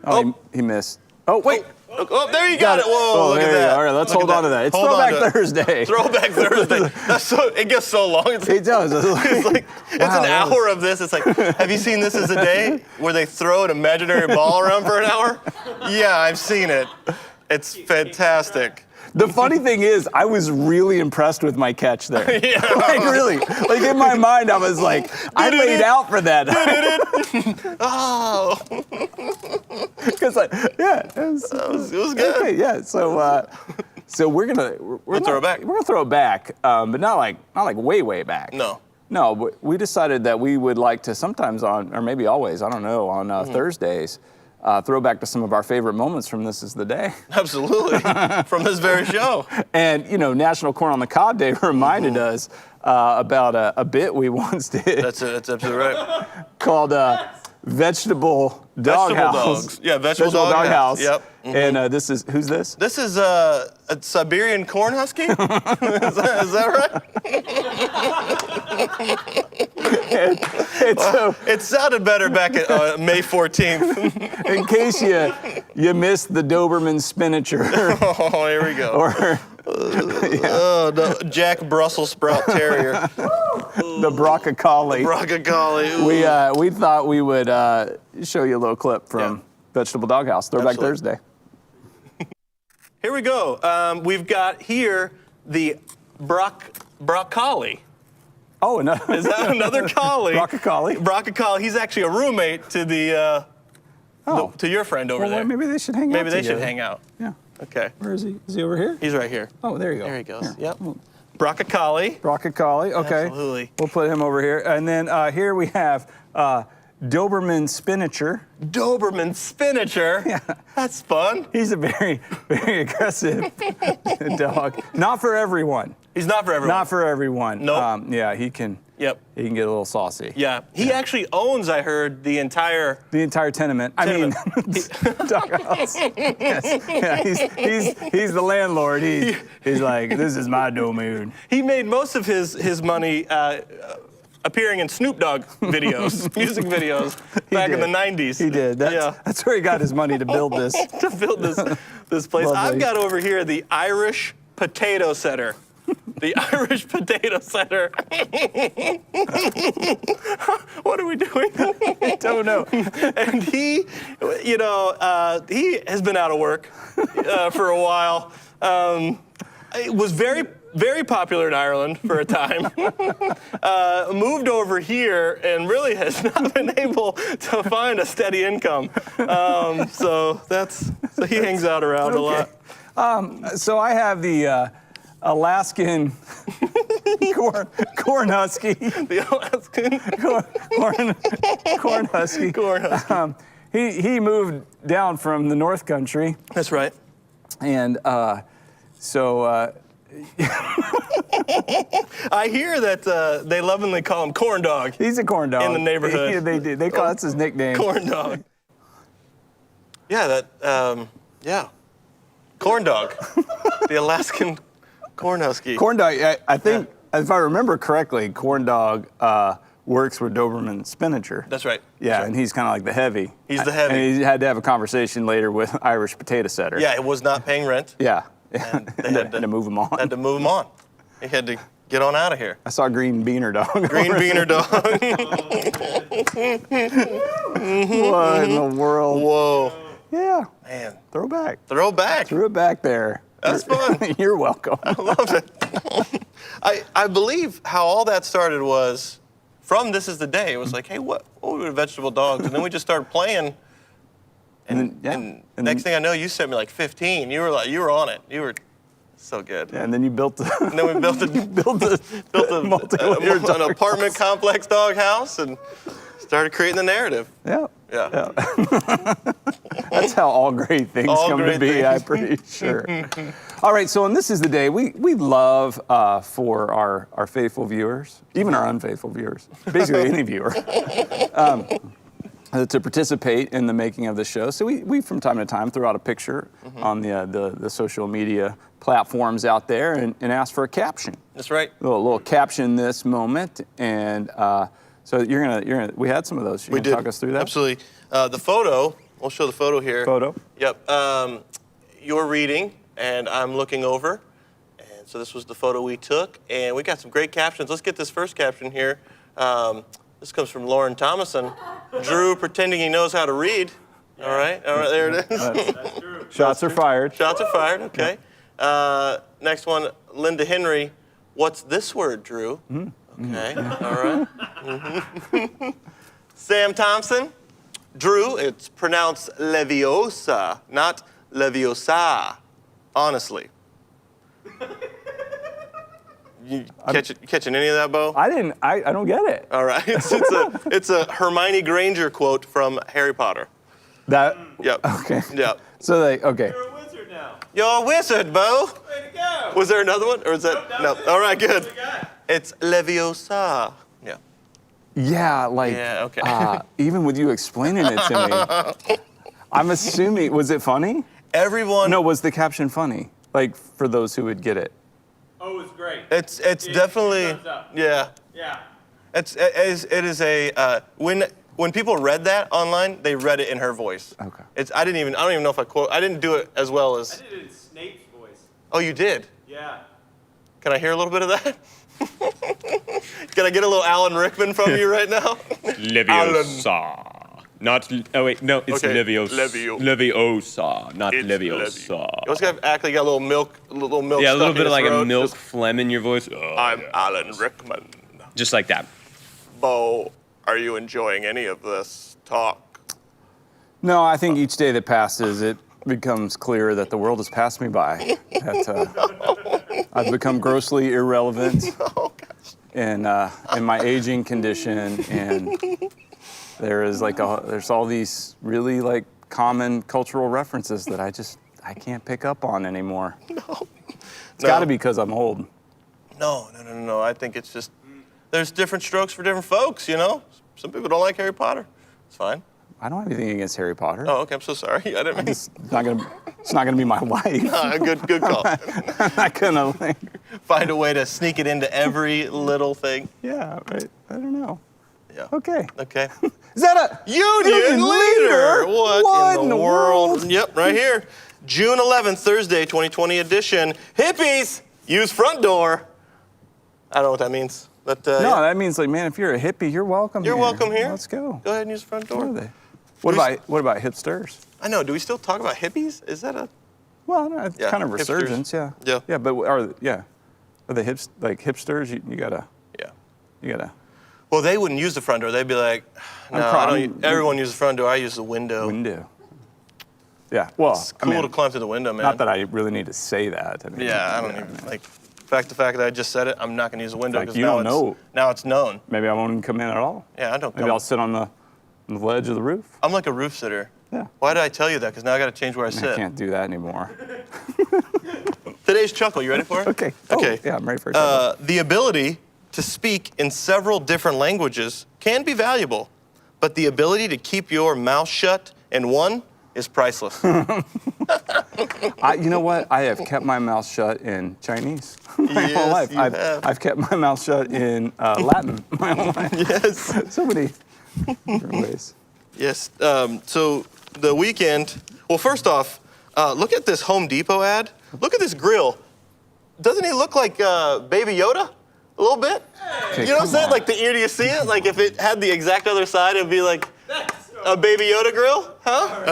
Speaker 1: Oh, he missed. Oh wait.
Speaker 2: Oh, there you got it. Whoa, look at
Speaker 1: there you
Speaker 2: that.
Speaker 1: go. All right, let's
Speaker 2: Look
Speaker 1: hold
Speaker 2: at
Speaker 1: on to that. It's
Speaker 2: Hold on
Speaker 1: Throwback
Speaker 2: to it.
Speaker 1: Thursday.
Speaker 2: Throwback Thursday. It gets so long.
Speaker 1: It does.
Speaker 2: It's an hour of this. It's like, have you seen This Is a Day where they throw an imaginary ball around for an hour? Yeah, I've seen it. It's fantastic.
Speaker 1: The funny thing is, I was really impressed with my catch there.
Speaker 2: Yeah.
Speaker 1: Like really, like in my mind, I was like, I laid out for that.
Speaker 2: Oh,
Speaker 1: Because it was
Speaker 2: it was good.
Speaker 1: okay, yeah. So we're gonna
Speaker 2: throw it back.
Speaker 1: We're gonna throw it back, but not like way back.
Speaker 2: No.
Speaker 1: No, but we decided that we would like to sometimes or maybe always, I don't know, on Thursdays, throw back to some of our favorite moments from This Is the Day.
Speaker 2: Absolutely. From this very show.
Speaker 1: And National Corn on the Cob Day reminded us about a bit we once did.
Speaker 2: That's absolutely right.
Speaker 1: Called Vegetable Doghouse.
Speaker 2: Dogs. Yeah, Vegetable Doghouse. Yep.
Speaker 1: And who's this?
Speaker 2: This is a Siberian corn husky? Is that right? It sounded better back at May 14th.
Speaker 1: In case you missed the Doberman Spinacher.
Speaker 2: Oh, here we go.
Speaker 1: Or
Speaker 2: the Jack Brussels Sprout Terrier.
Speaker 1: the Brocca Collie.
Speaker 2: Brocca Collie.
Speaker 1: We thought we would show you a little clip from Vegetable Doghouse, Throwback Thursday.
Speaker 2: Here we go. We've got here the Collie.
Speaker 1: Oh, no.
Speaker 2: Is that another collie?
Speaker 1: Brocca Collie.
Speaker 2: Brocca Collie. He's actually a roommate to the to your friend over
Speaker 1: Well,
Speaker 2: there.
Speaker 1: maybe they should hang out
Speaker 2: Maybe they should
Speaker 1: together.
Speaker 2: hang out.
Speaker 1: Yeah.
Speaker 2: Okay.
Speaker 1: Where is he? Is he over here?
Speaker 2: He's right here.
Speaker 1: Oh, there you go.
Speaker 2: There he goes.
Speaker 1: Here.
Speaker 2: Yep. Broccoli.
Speaker 1: Broccoli. Okay.
Speaker 2: Absolutely.
Speaker 1: We'll put him over here. And then here we have Doberman Spinacher.
Speaker 2: Doberman Spinacher. Yeah. That's fun.
Speaker 1: He's a very, very aggressive dog. Not for everyone.
Speaker 2: He's not for everyone.
Speaker 1: Not for everyone.
Speaker 2: Nope.
Speaker 1: Yeah, he can.
Speaker 2: Yep.
Speaker 1: He can get a little saucy.
Speaker 2: Yeah. He actually owns, I heard, the entire
Speaker 1: tenement. I mean, Doghouse. Yes. Yeah, he's the landlord. He's like, this is my domain.
Speaker 2: He made most of his money appearing in Snoop Dogg videos, music videos, back in the 90s.
Speaker 1: He did. That's where he got his money to build this.
Speaker 2: To build this place.
Speaker 1: Lovely.
Speaker 2: I've got over here the Irish Potato Setter. The Irish Potato Setter. What are we doing?
Speaker 1: I don't know.
Speaker 2: And he, he has been out of work for a while. It was very, very popular in Ireland for a time. Moved over here and really has not been able to find a steady income. So he hangs out around a lot.
Speaker 1: So I have the Alaskan corn husky.
Speaker 2: The Alaskan
Speaker 1: corn husky.
Speaker 2: Corn husky.
Speaker 1: He moved down from the North Country,
Speaker 2: That's right.
Speaker 1: and so
Speaker 2: I hear that they lovingly call him Corn Dog.
Speaker 1: he's a corn dog
Speaker 2: In the neighborhood.
Speaker 1: They do. They call that's his nickname.
Speaker 2: Corn Dog. Yeah, yeah. Corn Dog. The Alaskan Corn Husky.
Speaker 1: Corn dog. I think, if I remember correctly, corn dog works with Doberman Spinacher.
Speaker 2: That's right.
Speaker 1: Yeah,
Speaker 2: That's right.
Speaker 1: and he's kind of like the heavy.
Speaker 2: He's the heavy.
Speaker 1: And he had to have a conversation later with Irish Potato Setter.
Speaker 2: Yeah, it was not paying rent.
Speaker 1: Yeah.
Speaker 2: And they
Speaker 1: had to move him on.
Speaker 2: Had to move him on. He had to get on out of here.
Speaker 1: I saw Green Beaner Dog.
Speaker 2: Green Beaner Dog.
Speaker 1: What in the world?
Speaker 2: Whoa.
Speaker 1: Yeah.
Speaker 2: Man.
Speaker 1: Throwback.
Speaker 2: Throwback.
Speaker 1: Threw it back there.
Speaker 2: That's fun.
Speaker 1: You're welcome.
Speaker 2: I love it. I believe how all that started was from This Is the Day. It was like, hey, what were vegetable dogs? And then we just started playing. And next thing I know, you sent me like 15. You were on it. You were so good.
Speaker 1: Yeah, and then you built the.
Speaker 2: And then we built an apartment complex doghouse and started creating the narrative.
Speaker 1: Yeah.
Speaker 2: Yeah.
Speaker 1: That's how all great things come to be, I'm pretty sure. All right, so on This Is the Day, we love for our faithful viewers, even our unfaithful viewers, basically any viewer, to participate in the making of the show. So we from time to time throw out a picture on the social media platforms out there and ask for a caption.
Speaker 2: That's right.
Speaker 1: A little caption this moment, and so you're gonna. We had some of those.
Speaker 2: We did.
Speaker 1: Talk us through that.
Speaker 2: Absolutely. The photo. We'll show the photo here.
Speaker 1: Photo.
Speaker 2: Yep. You're reading, and I'm looking over, and so this was the photo we took, and we got some great captions. Let's get this first caption here. This comes from Lauren Thomason. Drew pretending he knows how to read. Yeah. All right. There it is.
Speaker 3: That's true.
Speaker 1: Shots are fired.
Speaker 2: Shots are fired. Okay. Next one, Linda Henry. What's this word, Drew? Okay. All right. Sam Thompson. Drew, it's pronounced Leviosa, not Leviosa. Honestly. You catching any of that, Bo?
Speaker 1: I didn't. I don't get it.
Speaker 2: All right. It's a Hermione Granger quote from Harry Potter.
Speaker 1: That.
Speaker 2: Yep.
Speaker 1: Okay.
Speaker 2: Yep.
Speaker 1: So okay.
Speaker 3: You're a wizard now.
Speaker 2: You're a wizard, Bo.
Speaker 3: Way to go.
Speaker 2: Was there another one, or is that no? All right, good.
Speaker 3: What we got?
Speaker 2: It's Leviosa. Yeah.
Speaker 1: Yeah, like.
Speaker 2: Yeah, okay.
Speaker 1: Even with you explaining it to me, I'm assuming. Was it funny?
Speaker 2: Everyone.
Speaker 1: No. Was the caption funny? Like for those who would get it.
Speaker 3: Oh, it's great.
Speaker 2: It's
Speaker 3: It
Speaker 2: definitely.
Speaker 3: thumbs up.
Speaker 2: Yeah.
Speaker 3: Yeah.
Speaker 2: It is a when people read that online, they read it in her voice.
Speaker 1: Okay.
Speaker 2: I don't even know if I didn't do it as well
Speaker 3: I
Speaker 2: as.
Speaker 3: did it in Snape's voice.
Speaker 2: Oh, you did?
Speaker 3: Yeah.
Speaker 2: Can I hear a little bit of that? Can I get a little Alan Rickman from you right now?
Speaker 5: Leviosa. Not, oh wait, no, it's
Speaker 2: Okay,
Speaker 5: Leviosa. Leviosa, not Leviosa.
Speaker 2: You always got actually got a little milk
Speaker 5: Yeah, a
Speaker 2: stuck
Speaker 5: little
Speaker 2: in
Speaker 5: bit
Speaker 2: your
Speaker 5: of like
Speaker 2: throat.
Speaker 5: a milk
Speaker 2: Just,
Speaker 5: phlegm in your voice. Oh,
Speaker 2: I'm
Speaker 5: yeah.
Speaker 2: Alan Rickman.
Speaker 5: Just like that.
Speaker 2: Bo, are you enjoying any of this talk?
Speaker 1: No, I think each day that passes, it becomes clearer that the world has passed me by. That I've become grossly irrelevant in my aging condition, and there's all these really like common cultural references that I can't pick up on anymore.
Speaker 2: No.
Speaker 1: It's got to be because I'm old.
Speaker 2: No. I think it's just there's different strokes for different folks. You know, some people don't like Harry Potter. It's fine.
Speaker 1: I don't have anything against Harry Potter.
Speaker 2: Oh, okay. I'm so sorry. I didn't mean.
Speaker 1: It's not gonna be my wife.
Speaker 2: Good call.
Speaker 1: I'm not gonna like.
Speaker 2: Find a way to sneak it into every little thing.
Speaker 1: Yeah, right. I don't know.
Speaker 2: Yeah.
Speaker 1: Okay.
Speaker 2: Okay.
Speaker 1: Is that a
Speaker 2: Union leader?
Speaker 1: What
Speaker 2: in the world? Yep, right here. June 11th, Thursday, 2020 edition. Hippies use front door. I don't know what that means, but
Speaker 1: No,
Speaker 2: yeah.
Speaker 1: that means like, man, if you're a hippie, you're welcome.
Speaker 2: You're welcome here.
Speaker 1: Let's go.
Speaker 2: Go ahead and use the front door.
Speaker 1: What are they? What about hipsters?
Speaker 2: I know. Do we still talk about hippies? Is that a?
Speaker 1: Well, no, it's
Speaker 2: Yeah,
Speaker 1: kind of
Speaker 2: hipsters.
Speaker 1: resurgence, yeah.
Speaker 2: Yeah.
Speaker 1: Yeah, but are they hipsters? You gotta.
Speaker 2: Yeah. Well, they wouldn't use the front door. They'd be like, no, I don't. Everyone uses the front door. I use the window.
Speaker 1: Yeah. Well,
Speaker 2: It's cool to climb through the window, man.
Speaker 1: Not that I really need to say that. I mean,
Speaker 2: Yeah, I don't even like. The fact that I just said it, I'm not gonna use the window
Speaker 1: Like,
Speaker 2: because
Speaker 1: you don't know.
Speaker 2: Now it's known.
Speaker 1: Maybe I won't even come in at all.
Speaker 2: Yeah, I don't.
Speaker 1: Maybe I'll sit on the ledge of the roof.
Speaker 2: I'm like a roof sitter.
Speaker 1: Yeah.
Speaker 2: Why did I tell you that? Because now I got to change where I
Speaker 1: I
Speaker 2: sit.
Speaker 1: can't do that anymore.
Speaker 2: Today's chuckle. You ready for it?
Speaker 1: Okay.
Speaker 2: Okay.
Speaker 1: Oh, yeah, I'm ready for it.
Speaker 2: The ability to speak in several different languages can be valuable, but the ability to keep your mouth shut in one is priceless.
Speaker 1: You know what? I have kept my mouth shut in Chinese my whole life.
Speaker 2: you have.
Speaker 1: I've kept my mouth shut in Latin my whole life.
Speaker 2: Yes.
Speaker 1: So many different ways.
Speaker 2: Yes. So the weekend. Well, first off, look at this Home Depot ad. Look at this grill. Doesn't he look like Baby Yoda? A little bit.
Speaker 1: Okay,
Speaker 2: You know what I'm
Speaker 1: come
Speaker 2: saying?
Speaker 1: on.
Speaker 2: Like the ear. Do you see it? Like if it had the exact other side, it'd be like a Baby Yoda grill, huh?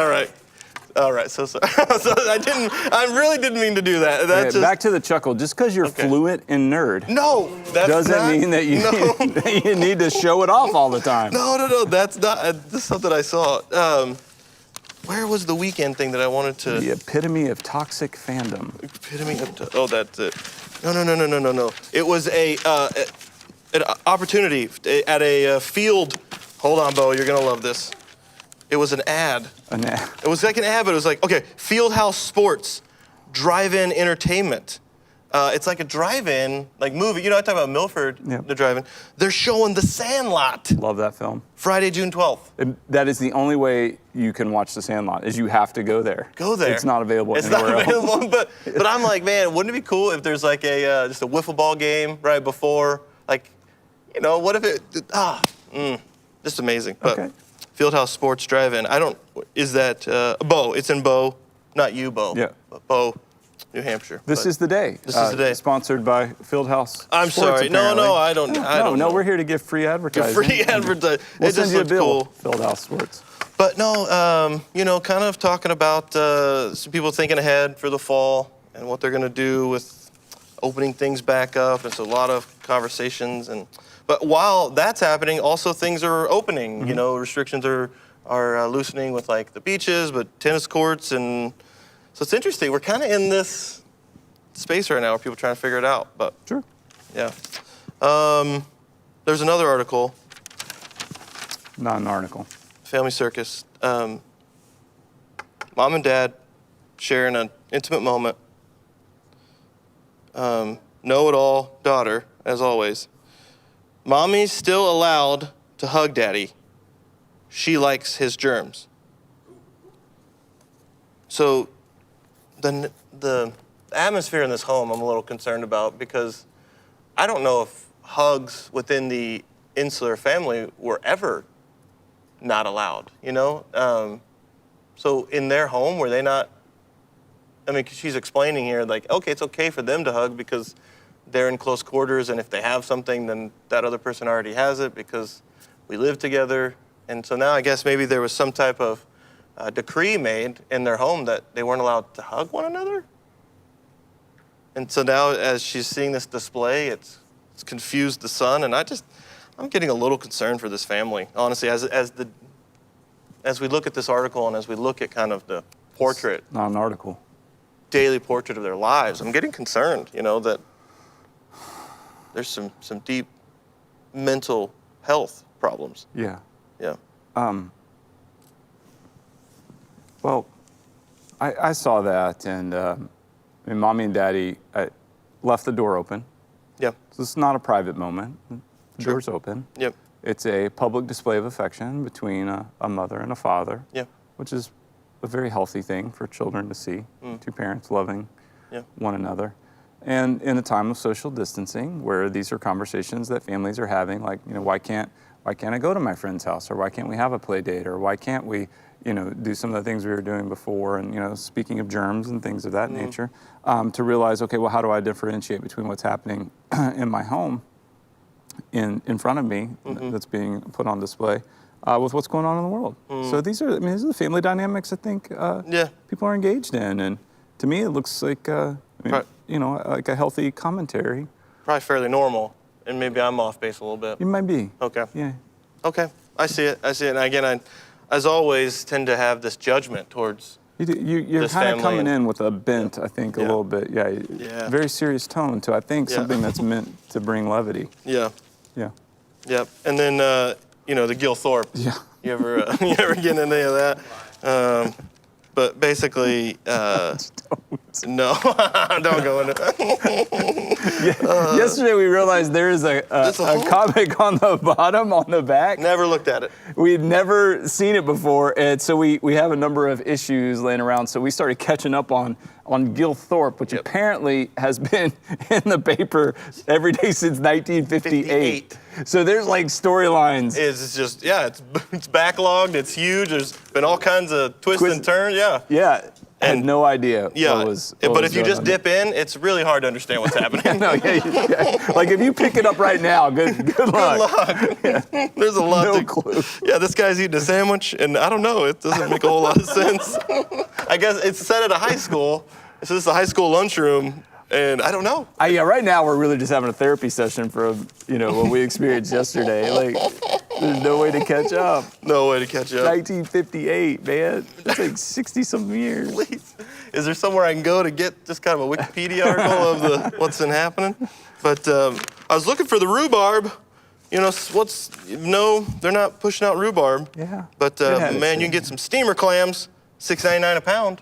Speaker 2: All right. So sorry. So I really didn't mean to do that. That
Speaker 1: Okay,
Speaker 2: just,
Speaker 1: back to the chuckle. Just because you're
Speaker 2: Okay.
Speaker 1: fluent in nerd
Speaker 2: No, that's
Speaker 1: doesn't
Speaker 2: not,
Speaker 1: mean that you,
Speaker 2: No,
Speaker 1: that you need to show it off all the time.
Speaker 2: no. That's not. This is something I saw. Where was the weekend thing that I wanted to?
Speaker 1: The epitome of toxic fandom.
Speaker 2: Epitome of. Oh, that's it. No. It was an opportunity at a field. Hold on, Bo. You're gonna love this. It was an ad. It was like an ad, but it was like, okay, Fieldhouse Sports, drive-in entertainment. It's like a drive-in, like movie. You know, I talk about Milford,
Speaker 1: Yep.
Speaker 2: the drive-in. They're showing The Sandlot,
Speaker 1: Love that film.
Speaker 2: Friday, June 12th.
Speaker 1: That is the only way you can watch The Sandlot, is you have to go there.
Speaker 2: Go there.
Speaker 1: It's not available
Speaker 2: It's
Speaker 1: anywhere
Speaker 2: not
Speaker 1: else.
Speaker 2: available, but I'm like, man, wouldn't it be cool if there's like a just a wiffle ball game right before, like, you know, what if it? Just amazing. But
Speaker 1: Okay.
Speaker 2: Fieldhouse Sports Drive-In. Is that Bo? It's in Bo, not you, Bo.
Speaker 1: Yeah.
Speaker 2: But Bo, New Hampshire.
Speaker 1: This is the day.
Speaker 2: This is the day.
Speaker 1: Sponsored by Fieldhouse
Speaker 2: I'm
Speaker 1: Sports,
Speaker 2: sorry. No,
Speaker 1: apparently.
Speaker 2: I don't. I don't
Speaker 1: No,
Speaker 2: know.
Speaker 1: we're here to give free advertising.
Speaker 2: Free advertising.
Speaker 1: We'll
Speaker 2: It
Speaker 1: send
Speaker 2: just
Speaker 1: you a
Speaker 2: looks
Speaker 1: bill,
Speaker 2: cool.
Speaker 1: Fieldhouse Sports.
Speaker 2: But no, you know, kind of talking about some people thinking ahead for the fall and what they're going to do with opening things back up. It's a lot of conversations, but while that's happening, also things are opening. You know, restrictions are loosening with like the beaches, but tennis courts, and so it's interesting. We're kind of in this space right now where people are trying to figure it out. But
Speaker 1: Sure.
Speaker 2: yeah, there's another article.
Speaker 1: Not an article.
Speaker 2: Family Circus. Mom and Dad sharing an intimate moment. Know-it-all daughter, as always. Mommy's still allowed to hug Daddy. She likes his germs. So the atmosphere in this home I'm a little concerned about, because I don't know if hugs within the Insular family were ever not allowed, you know? So in their home, were they not, I mean, 'cause she's explaining here, like, okay, it's okay for them to hug because they're in close quarters, and if they have something, then that other person already has it because we live together. And so now I guess maybe there was some type of decree made in their home that they weren't allowed to hug one another. And so now as she's seeing this display, it's confused the son, and I'm getting a little concerned for this family, honestly, as the as we look at this article and as we look at kind of the portrait,
Speaker 1: Not an article.
Speaker 2: daily portrait of their lives, I'm getting concerned, that there's some deep mental health problems.
Speaker 1: Yeah.
Speaker 2: Yeah.
Speaker 1: Well, I saw that, and Mommy and Daddy left the door open.
Speaker 2: Yeah.
Speaker 1: So it's not a private moment. The
Speaker 2: Sure.
Speaker 1: door's open.
Speaker 2: Yep.
Speaker 1: It's a public display of affection between a mother and a father,
Speaker 2: Yeah.
Speaker 1: which is a very healthy thing for children to see. Two parents loving
Speaker 2: Yeah.
Speaker 1: one another. And in a time of social distancing, where these are conversations that families are having, like, why can't I go to my friend's house, or why can't we have a play date, or why can't we, do some of the things we were doing before, and speaking of germs and things of that nature, to realize, okay, well, how do I differentiate between what's happening in my home, in front of me, that's being put on display, with what's going on in the world. So these are the family dynamics I think people are engaged in, and to me it looks like
Speaker 2: Right.
Speaker 1: like a healthy commentary.
Speaker 2: Probably fairly normal, and maybe I'm off base a little bit.
Speaker 1: It might be.
Speaker 2: Okay.
Speaker 1: Yeah.
Speaker 2: Okay. I see it. And again, I, as always, tend to have this judgment towards.
Speaker 1: You're
Speaker 2: This
Speaker 1: kind of
Speaker 2: family
Speaker 1: coming
Speaker 2: and-
Speaker 1: in with a bent, I think, a
Speaker 2: Yeah.
Speaker 1: little bit. Yeah.
Speaker 2: Yeah.
Speaker 1: Very serious tone to, I think,
Speaker 2: Yeah.
Speaker 1: something that's meant to bring levity.
Speaker 2: Yeah.
Speaker 1: Yeah.
Speaker 2: Yep. And then the Gil Thorpe.
Speaker 1: Yeah.
Speaker 2: You ever get into any of that? But basically, no, don't go into that.
Speaker 1: Yesterday we realized there is a comic on the bottom, on the back.
Speaker 2: Never looked at it.
Speaker 1: We'd never seen it before, and so we have a number of issues laying around, so we started catching up on Gil Thorpe, which apparently has been in the paper every day since 1958. So there's like storylines.
Speaker 2: It's just, it's backlogged, it's huge, there's been all kinds of twists and turns,
Speaker 1: Yeah, I had
Speaker 2: And-
Speaker 1: no idea
Speaker 2: Yeah,
Speaker 1: what was
Speaker 2: but
Speaker 1: what
Speaker 2: if
Speaker 1: was
Speaker 2: you
Speaker 1: going
Speaker 2: just
Speaker 1: on.
Speaker 2: dip in, it's really hard to understand what's happening.
Speaker 1: No, like if you pick it up right now, good luck.
Speaker 2: There's a lot
Speaker 1: No
Speaker 2: to,
Speaker 1: clue.
Speaker 2: Yeah, this guy's eating a sandwich, and I don't know, it doesn't make a whole lot of sense. I guess it's set at a high school, so this is a high school lunchroom, and I don't know.
Speaker 1: Right now we're really just having a therapy session from what we experienced yesterday. Like, there's no way to catch up.
Speaker 2: No way to catch up.
Speaker 1: 1958, man. It's like 60-some years.
Speaker 2: Please. Is there somewhere I can go to get just kind of a Wikipedia article of what's been happening? But I was looking for the rhubarb. They're not pushing out rhubarb.
Speaker 1: Yeah.
Speaker 2: But
Speaker 1: It had its
Speaker 2: man, you can get some steamer clams, $6.99 a pound.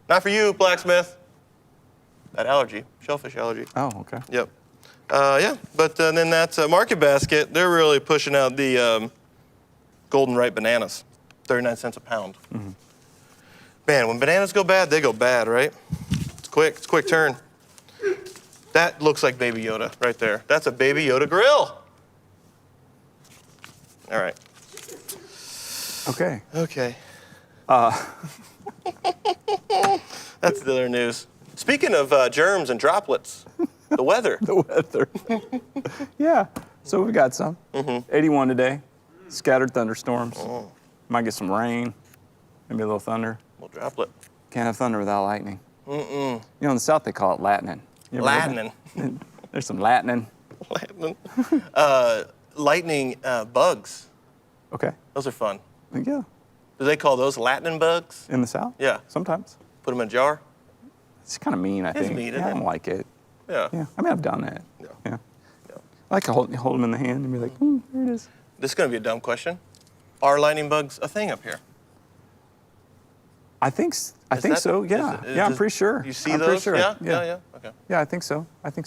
Speaker 2: Not for you, blacksmith. That allergy, shellfish allergy.
Speaker 1: Oh, okay.
Speaker 2: Yep. But then that's Market Basket. They're really pushing out the golden ripe bananas, 39 cents a pound.
Speaker 1: Mm-hmm.
Speaker 2: Man, when bananas go bad, they go bad, right? It's quick. It's a quick turn. That looks like Baby Yoda right there. That's a Baby Yoda grill. All right.
Speaker 1: Okay.
Speaker 2: Okay. That's the other news. Speaking of germs and droplets, the weather.
Speaker 1: The weather. Yeah. So we got some. 81 today. Scattered thunderstorms. Might get some rain. Maybe a little thunder.
Speaker 2: Little droplet.
Speaker 1: Can't have thunder without lightning. In the South they call it Latining. You ever heard
Speaker 2: Latining.
Speaker 1: that? There's some Latining.
Speaker 2: Lightning bugs.
Speaker 1: Okay.
Speaker 2: Those are fun.
Speaker 1: Yeah.
Speaker 2: Do they call those Latining bugs?
Speaker 1: In the South?
Speaker 2: Yeah.
Speaker 1: Sometimes.
Speaker 2: Put them in a jar?
Speaker 1: It's kind of mean, I think.
Speaker 2: mean, isn't
Speaker 1: I
Speaker 2: it?
Speaker 1: don't like it.
Speaker 2: Yeah.
Speaker 1: Yeah. I mean, I've done that.
Speaker 2: Yeah.
Speaker 1: Yeah. I like to hold them in the hand and be like, there it is.
Speaker 2: This is going to be a dumb question. Are lightning bugs a thing up here?
Speaker 1: I think
Speaker 2: that-
Speaker 1: so. Yeah.
Speaker 2: is
Speaker 1: I'm
Speaker 2: this-
Speaker 1: pretty sure.
Speaker 2: You see
Speaker 1: I'm
Speaker 2: those?
Speaker 1: Pretty sure.
Speaker 2: Yeah. Okay.
Speaker 1: Yeah, I think so. Okay.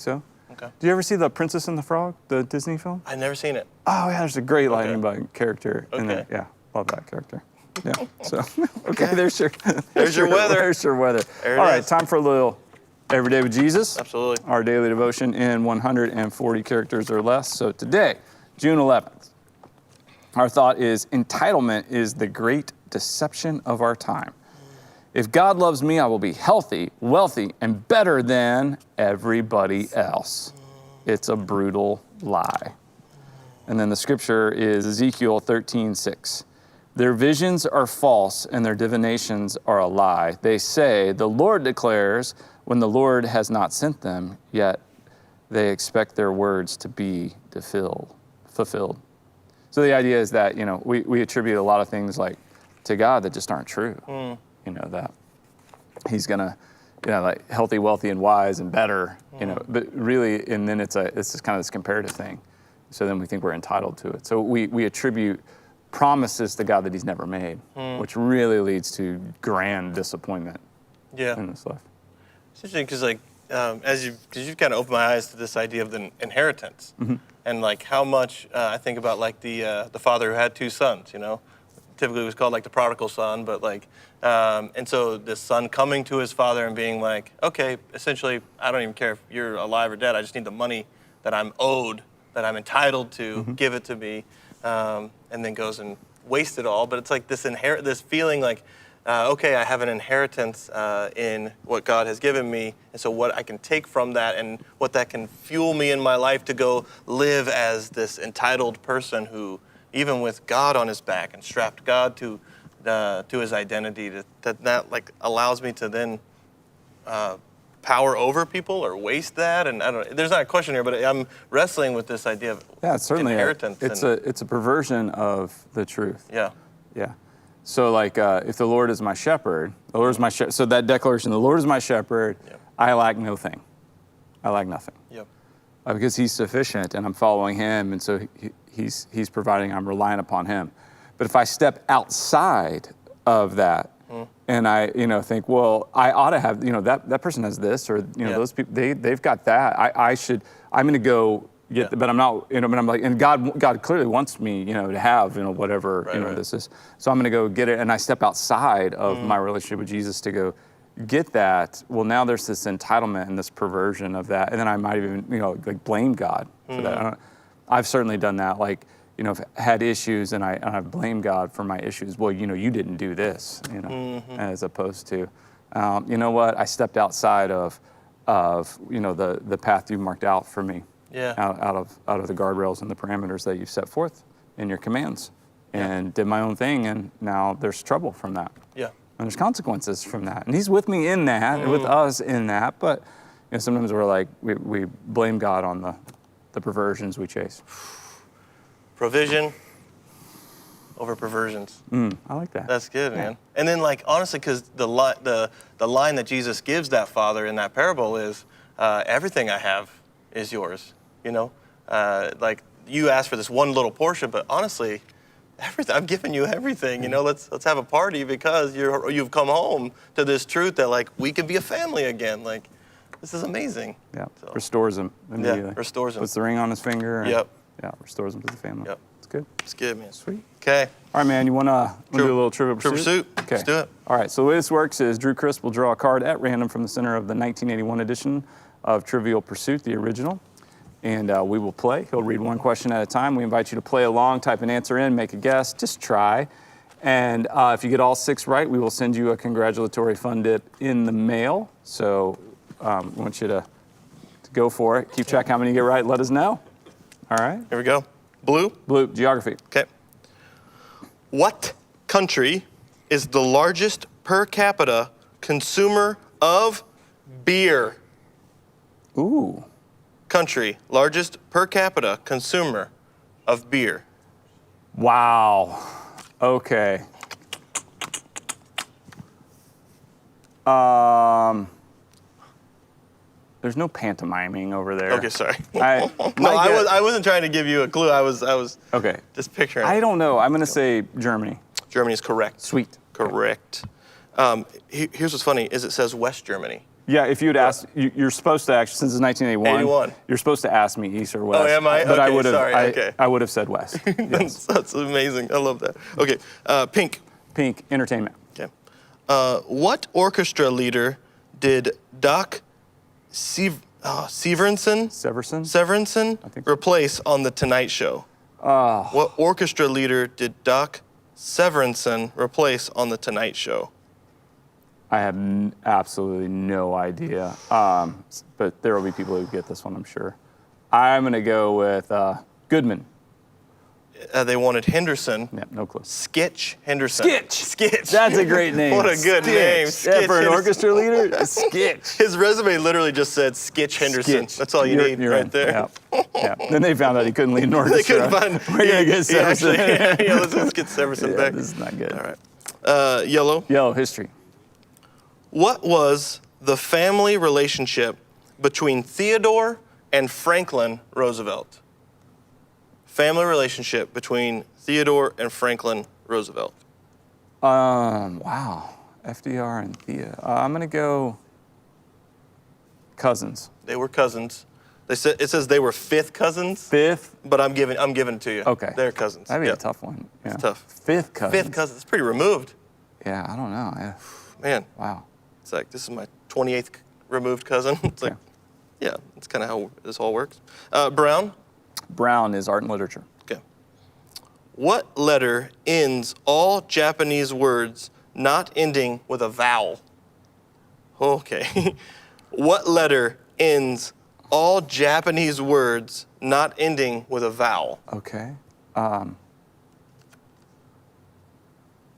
Speaker 2: Okay.
Speaker 1: Do you ever see The Princess and the Frog, the Disney film?
Speaker 2: I've never seen it.
Speaker 1: Oh, yeah, there's a great lightning bug character in there.
Speaker 2: Okay.
Speaker 1: Yeah, love that character. Yeah, so, okay, there's your
Speaker 2: weather.
Speaker 1: There's your weather.
Speaker 2: There it
Speaker 1: All right,
Speaker 2: is.
Speaker 1: time for a little Everyday with Jesus.
Speaker 2: Absolutely.
Speaker 1: Our daily devotion in 140 characters or less. So today, June 11th, our thought is entitlement is the great deception of our time. If God loves me, I will be healthy, wealthy, and better than everybody else. It's a brutal lie. And then the scripture is Ezekiel 13:6. Their visions are false and their divinations are a lie. They say, the Lord declares, when the Lord has not sent them, yet they expect their words to be fulfilled. So the idea is that, you know, we attribute a lot of things like to God that just aren't true. You know, that he's gonna, you know, like healthy, wealthy, and wise and better, you know, but really, and then it's just kind of this comparative thing. So then we think we're entitled to it. So we attribute promises to God that he's never made, which really leads to grand disappointment in this life.
Speaker 2: It's interesting because, like, because you've kind of opened my eyes to this idea of the inheritance, and like how much I think about like the father who had two sons. You know, typically it was called like the prodigal son, but like, and so this son coming to his father and being like, okay, essentially, I don't even care if you're alive or dead. I just need the money that I'm owed, that I'm entitled to. Give it to me, and then goes and wastes it all. But it's like this feeling like, okay, I have an inheritance in what God has given me, and so what I can take from that and what that can fuel me in my life to go live as this entitled person who, even with God on his back and strapped God to his identity, that like allows me to then power over people or waste that. And I don't. There's not a question here, but I'm wrestling with this idea of
Speaker 1: it's certainly
Speaker 2: inheritance.
Speaker 1: It's a perversion of the truth.
Speaker 2: Yeah.
Speaker 1: So like, if the Lord is my shepherd, the Lord is my shepherd. So that declaration, the Lord is my shepherd, I lack no thing. I lack nothing. Because he's sufficient and I'm following him, and so he's providing, I'm relying upon him. But if I step outside of that and I, you know, think, well, I ought to have, you know, that person has this, or, you know, those people, they've got that. I'm going to go get, but I'm not, you know, but I'm like, and God clearly wants me, you know, to have, you know, whatever, this is. So I'm going to go get it. And I step outside of my relationship with Jesus to go get that. Well, now there's this entitlement and this perversion of that. And then I might even, you know, like blame God for that. I've certainly done that. Like, you know, I've had issues and I've blamed God for my issues. Well, you know, you didn't do this, you know, as opposed to, you know what, I stepped outside of you know, the path you marked out for me. Out of the guardrails and the parameters that you set forth in your commands, and did my own thing, and now there's trouble from that. And there's consequences from that. And he's with me in that, and with us in that, but you know, sometimes we're like, we blame God on the perversions we chase.
Speaker 2: Provision over perversions.
Speaker 1: I like that.
Speaker 2: That's good, man. And then, like, honestly, because the line that Jesus gives that father in that parable is, everything I have is yours. You know, like you asked for this one little portion, but honestly, everything I've given you everything. You know, let's have a party because you've come home to this truth that like we can be a family again. Like, this is amazing. So,
Speaker 1: Restores him immediately.
Speaker 2: Restores him.
Speaker 1: Puts the ring on his finger. And, restores him to the family. It's good.
Speaker 2: It's good, man.
Speaker 1: Sweet.
Speaker 2: Okay.
Speaker 1: All right, man. You wanna do a little Trivial Pursuit?
Speaker 2: Okay. Let's do it.
Speaker 1: All right. So the way this works is Drew Crisp will draw a card at random from the center of the 1981 edition of Trivial Pursuit, the original. And we will play. He'll read one question at a time. We invite you to play along, type an answer in, make a guess, just try. And if you get all 6 right, we will send you a congratulatory fun dip in the mail. So we want you to go for it. Keep track how many you get right. Let us know. All right.
Speaker 2: Here we go. Blue,
Speaker 1: geography.
Speaker 2: Okay. What country is the largest per capita consumer of beer?
Speaker 1: Ooh.
Speaker 2: Country, largest per capita consumer of beer.
Speaker 1: Wow. Okay. There's no pantomiming over there.
Speaker 2: Okay, sorry. I wasn't trying to give you a clue. I was
Speaker 1: okay.
Speaker 2: Just picturing.
Speaker 1: I don't know. I'm going to say Germany.
Speaker 2: Germany is correct.
Speaker 1: Sweet.
Speaker 2: Correct. Here's what's funny is it says West Germany.
Speaker 1: Yeah, if you'd asked, you're supposed to actually, since it's 1981, you're supposed to ask me East or West.
Speaker 2: Oh, am I?
Speaker 1: But
Speaker 2: Okay,
Speaker 1: I would have said West. Yes.
Speaker 2: That's amazing. I love that. Okay, Pink.
Speaker 1: Pink, entertainment.
Speaker 2: Okay. What orchestra leader did Doc Severinsen replace on The Tonight Show? What orchestra leader did Doc Severinsen replace on The Tonight Show?
Speaker 1: I have absolutely no idea, but there will be people who get this one, I'm sure. I'm going to go with Goodman.
Speaker 2: they wanted Henderson.
Speaker 1: Yeah, no clue.
Speaker 2: Skitch Henderson.
Speaker 1: Skitch. That's a great name.
Speaker 2: What a good name.
Speaker 1: Yeah,
Speaker 2: Skitch
Speaker 1: for an
Speaker 2: Henderson.
Speaker 1: orchestra leader, Skitch.
Speaker 2: His resume literally just said Skitch Henderson.
Speaker 1: Skitch.
Speaker 2: That's all you need
Speaker 1: You're
Speaker 2: right
Speaker 1: in.
Speaker 2: there.
Speaker 1: Yeah. Then they found out he couldn't lead an orchestra.
Speaker 2: They couldn't find.
Speaker 1: We're gonna get Severson.
Speaker 2: Let's get Severson
Speaker 1: Yeah,
Speaker 2: back.
Speaker 1: this is not good.
Speaker 2: All right. Yellow.
Speaker 1: Yellow history.
Speaker 2: What was the family relationship between Theodore and Franklin Roosevelt? Family relationship between Theodore and Franklin Roosevelt.
Speaker 1: Wow. FDR and Thea. I'm gonna go cousins.
Speaker 2: They were cousins. It says they were fifth cousins.
Speaker 1: Fifth?
Speaker 2: But I'm giving it to you.
Speaker 1: Okay.
Speaker 2: They're cousins.
Speaker 1: That'd be
Speaker 2: Yeah.
Speaker 1: a tough one. Yeah.
Speaker 2: It's tough.
Speaker 1: Fifth cousins.
Speaker 2: Fifth cousins. It's pretty removed.
Speaker 1: Yeah, I don't know. Yeah.
Speaker 2: Man,
Speaker 1: Wow.
Speaker 2: it's like this is my 28th removed cousin. It's like,
Speaker 1: Okay.
Speaker 2: yeah, that's kind of how this all works. Brown.
Speaker 1: Brown is art and literature.
Speaker 2: Okay. What letter ends all Japanese words not ending with a vowel? Okay. What letter ends all Japanese words not ending with a vowel?
Speaker 1: Okay.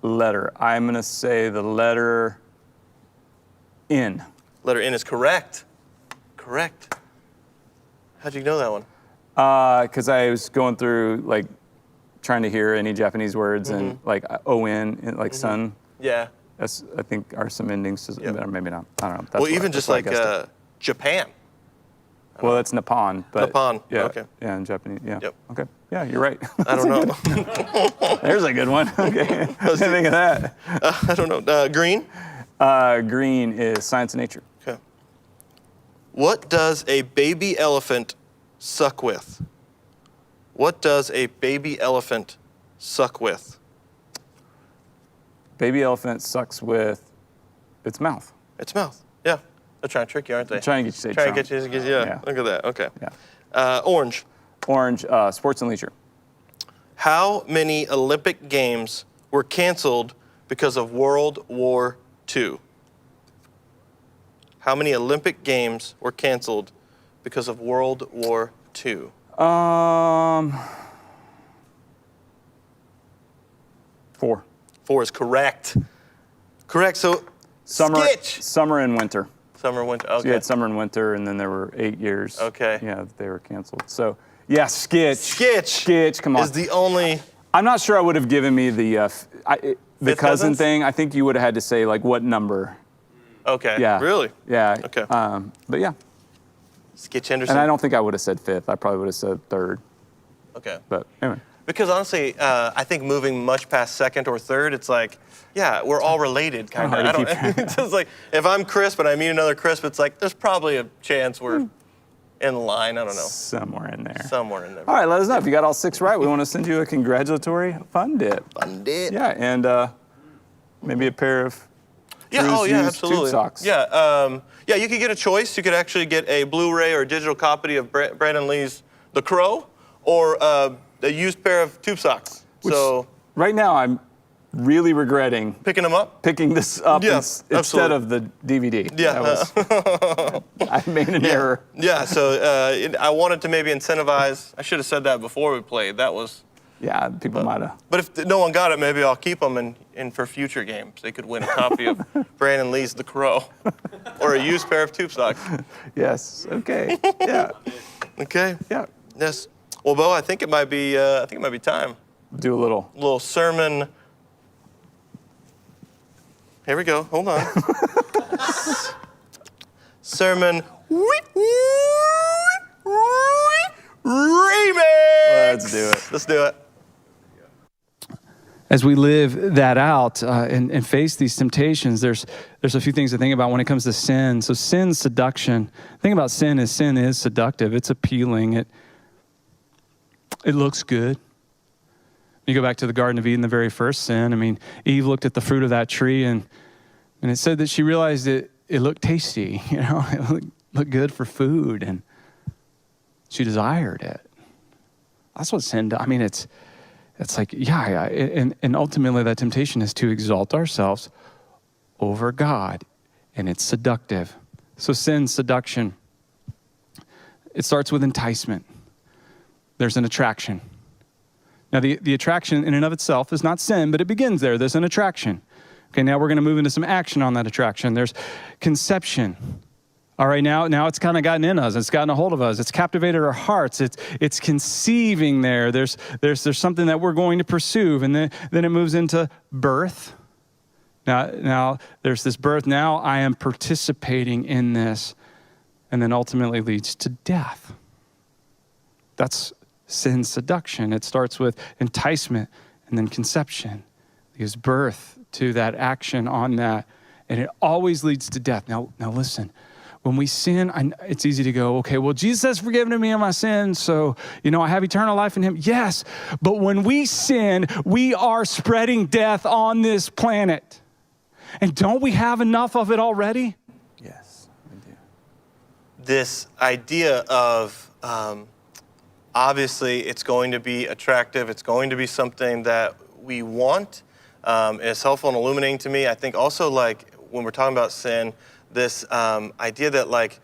Speaker 1: Letter. I'm gonna say the letter N.
Speaker 2: Letter N is correct. Correct. How'd you know that one?
Speaker 1: Because I was going through like trying to hear any Japanese words and like O-N, and, like sun.
Speaker 2: Yeah.
Speaker 1: That's, I think, are some endings, to,
Speaker 2: Yep.
Speaker 1: or maybe not. I don't know. That's
Speaker 2: Well, even
Speaker 1: that's
Speaker 2: just
Speaker 1: what I
Speaker 2: like
Speaker 1: guessed it.
Speaker 2: Japan.
Speaker 1: Well, that's Nippon. But
Speaker 2: Nippon,
Speaker 1: Yeah.
Speaker 2: okay.
Speaker 1: Yeah, in Japanese. Yeah.
Speaker 2: Yep.
Speaker 1: Okay. Yeah, you're right.
Speaker 2: I don't know.
Speaker 1: There's a good one. Okay. I didn't think of that.
Speaker 2: I don't know. Green?
Speaker 1: Green is science and nature.
Speaker 2: Okay. What does a baby elephant suck with? What does a baby elephant suck with?
Speaker 1: Baby elephant sucks with its mouth.
Speaker 2: Its mouth. Yeah. They're trying to trick you, aren't they?
Speaker 1: Trying to get you to say
Speaker 2: Trying
Speaker 1: Trump.
Speaker 2: to get you. Yeah.
Speaker 1: Yeah.
Speaker 2: Look at that. Okay.
Speaker 1: Yeah.
Speaker 2: Orange.
Speaker 1: Orange, sports and leisure.
Speaker 2: How many Olympic Games were canceled because of World War II? How many Olympic Games were canceled because of World War II?
Speaker 1: 4.
Speaker 2: 4 is correct. Correct. So Skitch.
Speaker 1: Summer and winter.
Speaker 2: Summer, winter. Okay.
Speaker 1: So you had summer and winter, and then there were 8 years.
Speaker 2: Okay.
Speaker 1: Yeah, they were canceled. So, yeah, Skitch.
Speaker 2: Skitch.
Speaker 1: Come on.
Speaker 2: Is the only.
Speaker 1: I'm not sure I would have given me the
Speaker 2: Fifth
Speaker 1: cousin
Speaker 2: cousins?
Speaker 1: thing. I think you would have had to say, like, what number.
Speaker 2: Okay.
Speaker 1: Yeah.
Speaker 2: Really?
Speaker 1: Yeah.
Speaker 2: Okay.
Speaker 1: But yeah.
Speaker 2: Skitch Henderson.
Speaker 1: And I don't think I would have said fifth. I probably would have said third.
Speaker 2: Okay.
Speaker 1: But anyway.
Speaker 2: Because honestly, I think moving much past second or third, it's like, yeah, we're all related, kind of.
Speaker 1: hard to keep
Speaker 2: It's just like if I'm crisp and I meet another crisp, it's like there's probably a chance we're in line. I don't know,
Speaker 1: Somewhere in there.
Speaker 2: somewhere in there.
Speaker 1: All right, let us know. If you got all 6 right, we want to send you a congratulatory fun dip.
Speaker 2: Fun dip.
Speaker 1: Yeah, and maybe a pair of
Speaker 2: Yeah.
Speaker 1: Drew's
Speaker 2: Oh, yeah.
Speaker 1: used
Speaker 2: Absolutely.
Speaker 1: tube socks.
Speaker 2: Yeah. Yeah. You could get a choice. You could actually get a Blu-ray or digital copy of Brandon Lee's The Crow, or a used pair of tube socks. So
Speaker 1: Right now, I'm really regretting
Speaker 2: picking them up.
Speaker 1: picking this up
Speaker 2: Yeah,
Speaker 1: instead
Speaker 2: absolutely.
Speaker 1: of the DVD.
Speaker 2: Yeah.
Speaker 1: That was, I made an error.
Speaker 2: Yeah. So I wanted to maybe incentivize. I should have said that before we played. That was.
Speaker 1: Yeah, people might have.
Speaker 2: But if no one got it, maybe I'll keep them and for future games. They could win a copy of Brandon Lee's The Crow or a used pair of tube socks.
Speaker 1: Yes. Okay. Yeah.
Speaker 2: Okay.
Speaker 1: Yeah.
Speaker 2: Yes. Well, Bo, I think it might be time.
Speaker 1: Do a little.
Speaker 2: Little sermon. Here we go. Hold on. Sermon. Remix.
Speaker 1: Let's do it.
Speaker 2: Let's do it.
Speaker 1: As we live that out and face these temptations, there's a few things to think about when it comes to sin. So sin's seduction. The thing about sin is seductive. It's appealing. It looks good. You go back to the Garden of Eden, the very first sin. I mean, Eve looked at the fruit of that tree and it said that she realized it looked tasty. You know, it looked good for food, and she desired it. That's what sin does. I mean, it's like, yeah, and ultimately that temptation is to exalt ourselves over God, and it's seductive. So sin, seduction, it starts with enticement. There's an attraction.
Speaker 6: Now, the attraction in and of itself is not sin, but it begins there. There's an attraction. Okay, now we're going to move into some action on that attraction. There's conception. All right, now it's kind of gotten in us. It's gotten a hold of us. It's captivated our hearts. It's conceiving there. There's something that we're going to pursue, and then it moves into birth. Now there's this birth. Now I am participating in this, and then ultimately leads to death. That's sin's seduction. It starts with enticement and then conception. It gives birth to that action on that, and it always leads to death. Now listen. When we sin, it's easy to go, okay, well, Jesus has forgiven me of my sins, so, I have eternal life in him. Yes, but when we sin, we are spreading death on this planet. And don't we have enough of it already?
Speaker 1: Yes, we do.
Speaker 2: This idea of, obviously, it's going to be attractive. It's going to be something that we want. It's helpful and illuminating to me. I think also, when we're talking about sin, this idea that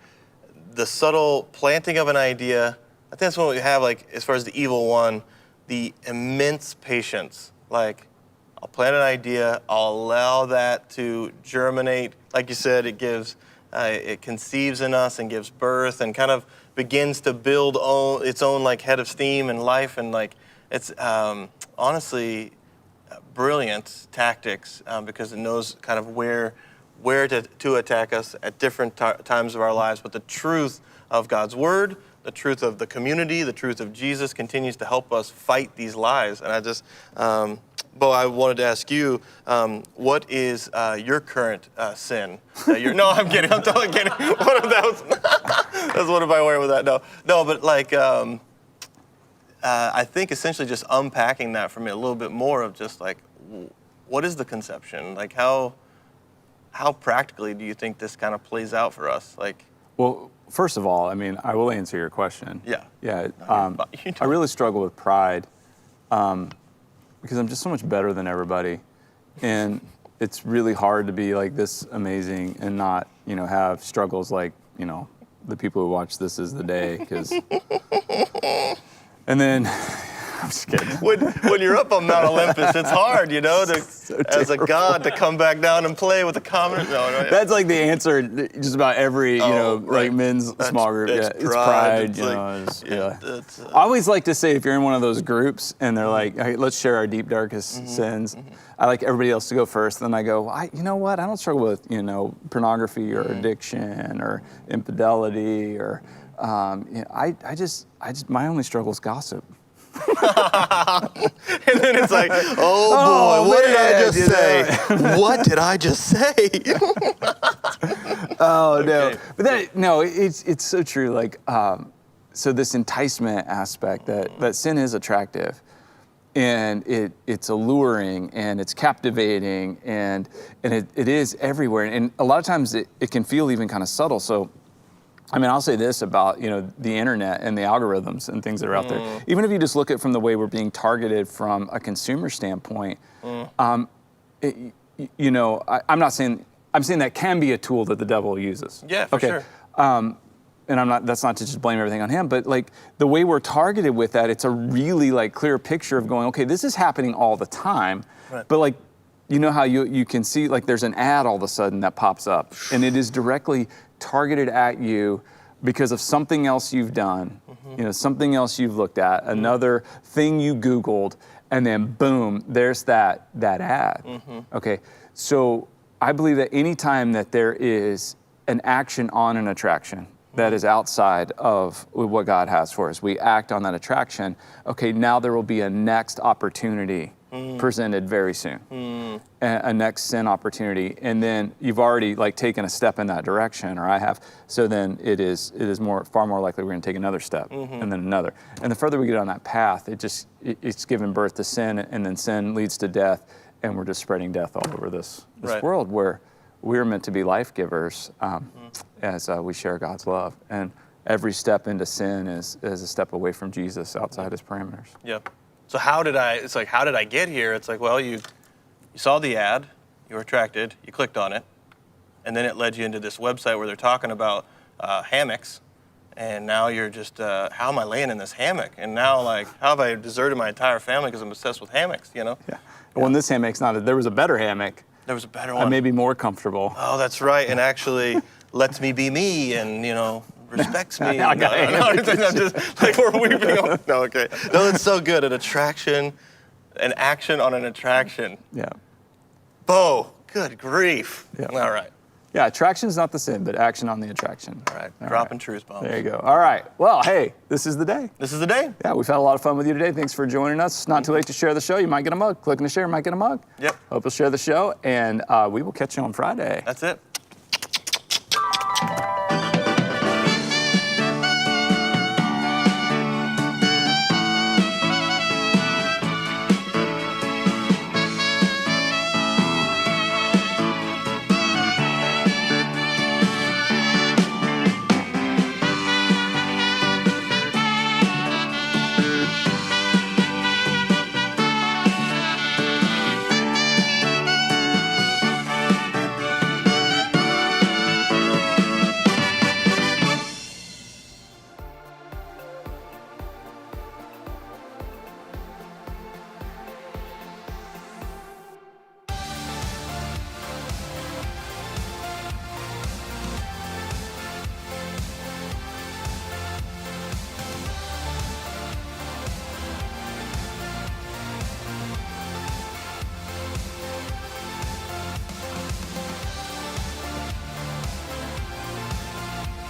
Speaker 2: the subtle planting of an idea, I think that's what we have as far as the evil one, the immense patience. I'll plant an idea, I'll allow that to germinate. Like you said, it gives, it conceives in us and gives birth and kind of begins to build its own head of steam and life, and it's honestly brilliant tactics because it knows kind of where to attack us at different times of our lives. But the truth of God's word, the truth of the community, the truth of Jesus continues to help us fight these lies. And I just, Bo, I wanted to ask you, what is your current sin? No, I'm kidding. I'm totally kidding. What if that was, what if I wear with that? No, but I think essentially just unpacking that for me a little bit more of just what is the conception? How practically do you think this kind of plays out for us?
Speaker 1: Well, first of all, I will answer your question.
Speaker 2: Yeah.
Speaker 1: Yeah. I really struggle with pride because I'm just so much better than everybody. And it's really hard to be this amazing and not, have struggles the people who watch This Is the Day. And then, I'm just kidding.
Speaker 2: When you're up on Mount Olympus, it's hard, as a god to come back down and play with the common. No.
Speaker 1: That's the answer just about every,
Speaker 2: right.
Speaker 1: men's small group.
Speaker 2: It's
Speaker 1: pride.
Speaker 2: It's
Speaker 1: I always like to say if you're in one of those groups and they're hey, let's share our deep, darkest sins. I like everybody else to go first. Then I go, you know what? I don't struggle with, pornography or addiction or infidelity or, I just, my only struggle is gossip.
Speaker 2: And then it's oh boy, what did I just say? What did I just say?
Speaker 1: Oh no, but it's so true. So this enticement aspect that sin is attractive, and it's alluring and it's captivating and it is everywhere, and a lot of times it can feel even kind of subtle. So I'll say this about, the internet and the algorithms and things that are out there. Even if you just look at it from the way we're being targeted from a consumer standpoint, I'm not saying, I'm saying that can be a tool that the devil uses.
Speaker 2: Yeah, for sure.
Speaker 1: And that's not to just blame everything on him, but the way we're targeted with that, it's a really clear picture of going, okay, this is happening all the time, right. But how you can see there's an ad all of a sudden that pops up and it is directly targeted at you because of something else you've done, something else you've looked at, another thing you Googled, and then boom, there's that ad. Okay, so I believe that anytime that there is an action on an attraction that is outside of what God has for us, we act on that attraction, okay, now there will be a next opportunity presented very soon, a next sin opportunity, and then you've already taken a step in that direction, or I have. So then it is far more likely we're going to take another step, and then another. And the further we get on that path, it's given birth to sin, and then sin leads to death, and we're just spreading death all over this
Speaker 2: right.
Speaker 1: world where we're meant to be life givers as we share God's love. And every step into sin is a step away from Jesus outside his parameters.
Speaker 2: Yep. So how did I get here? It's well, you saw the ad, you were attracted, you clicked on it, and then it led you into this website where they're talking about hammocks, And now you're just, how am I laying in this hammock? And now, like, how have I deserted my entire family because I'm obsessed with hammocks, you know?
Speaker 1: Yeah. Well, in this hammock's not. There was a better hammock.
Speaker 2: There was a better one.
Speaker 1: Maybe more comfortable.
Speaker 2: Oh, that's right. And actually lets me be me and, you know, respects me.
Speaker 1: I got it.
Speaker 2: Just like we're weeping. No, okay. No, it's so good. An attraction, an action on an attraction.
Speaker 1: Yeah.
Speaker 2: Bo, good grief.
Speaker 1: Yeah.
Speaker 2: All right.
Speaker 1: Yeah, attraction's not the sin, but action on the attraction.
Speaker 2: All right. Dropping truth bombs.
Speaker 1: There you go. All right. Well, hey, this is the day.
Speaker 2: This is the day.
Speaker 1: Yeah, we've had a lot of fun with you today. Thanks for joining us. It's not too late to share the show. You might get a mug. Clicking to share, might get a mug.
Speaker 2: Yep.
Speaker 1: Hope you'll share the show, and we will catch you on Friday.
Speaker 2: That's it.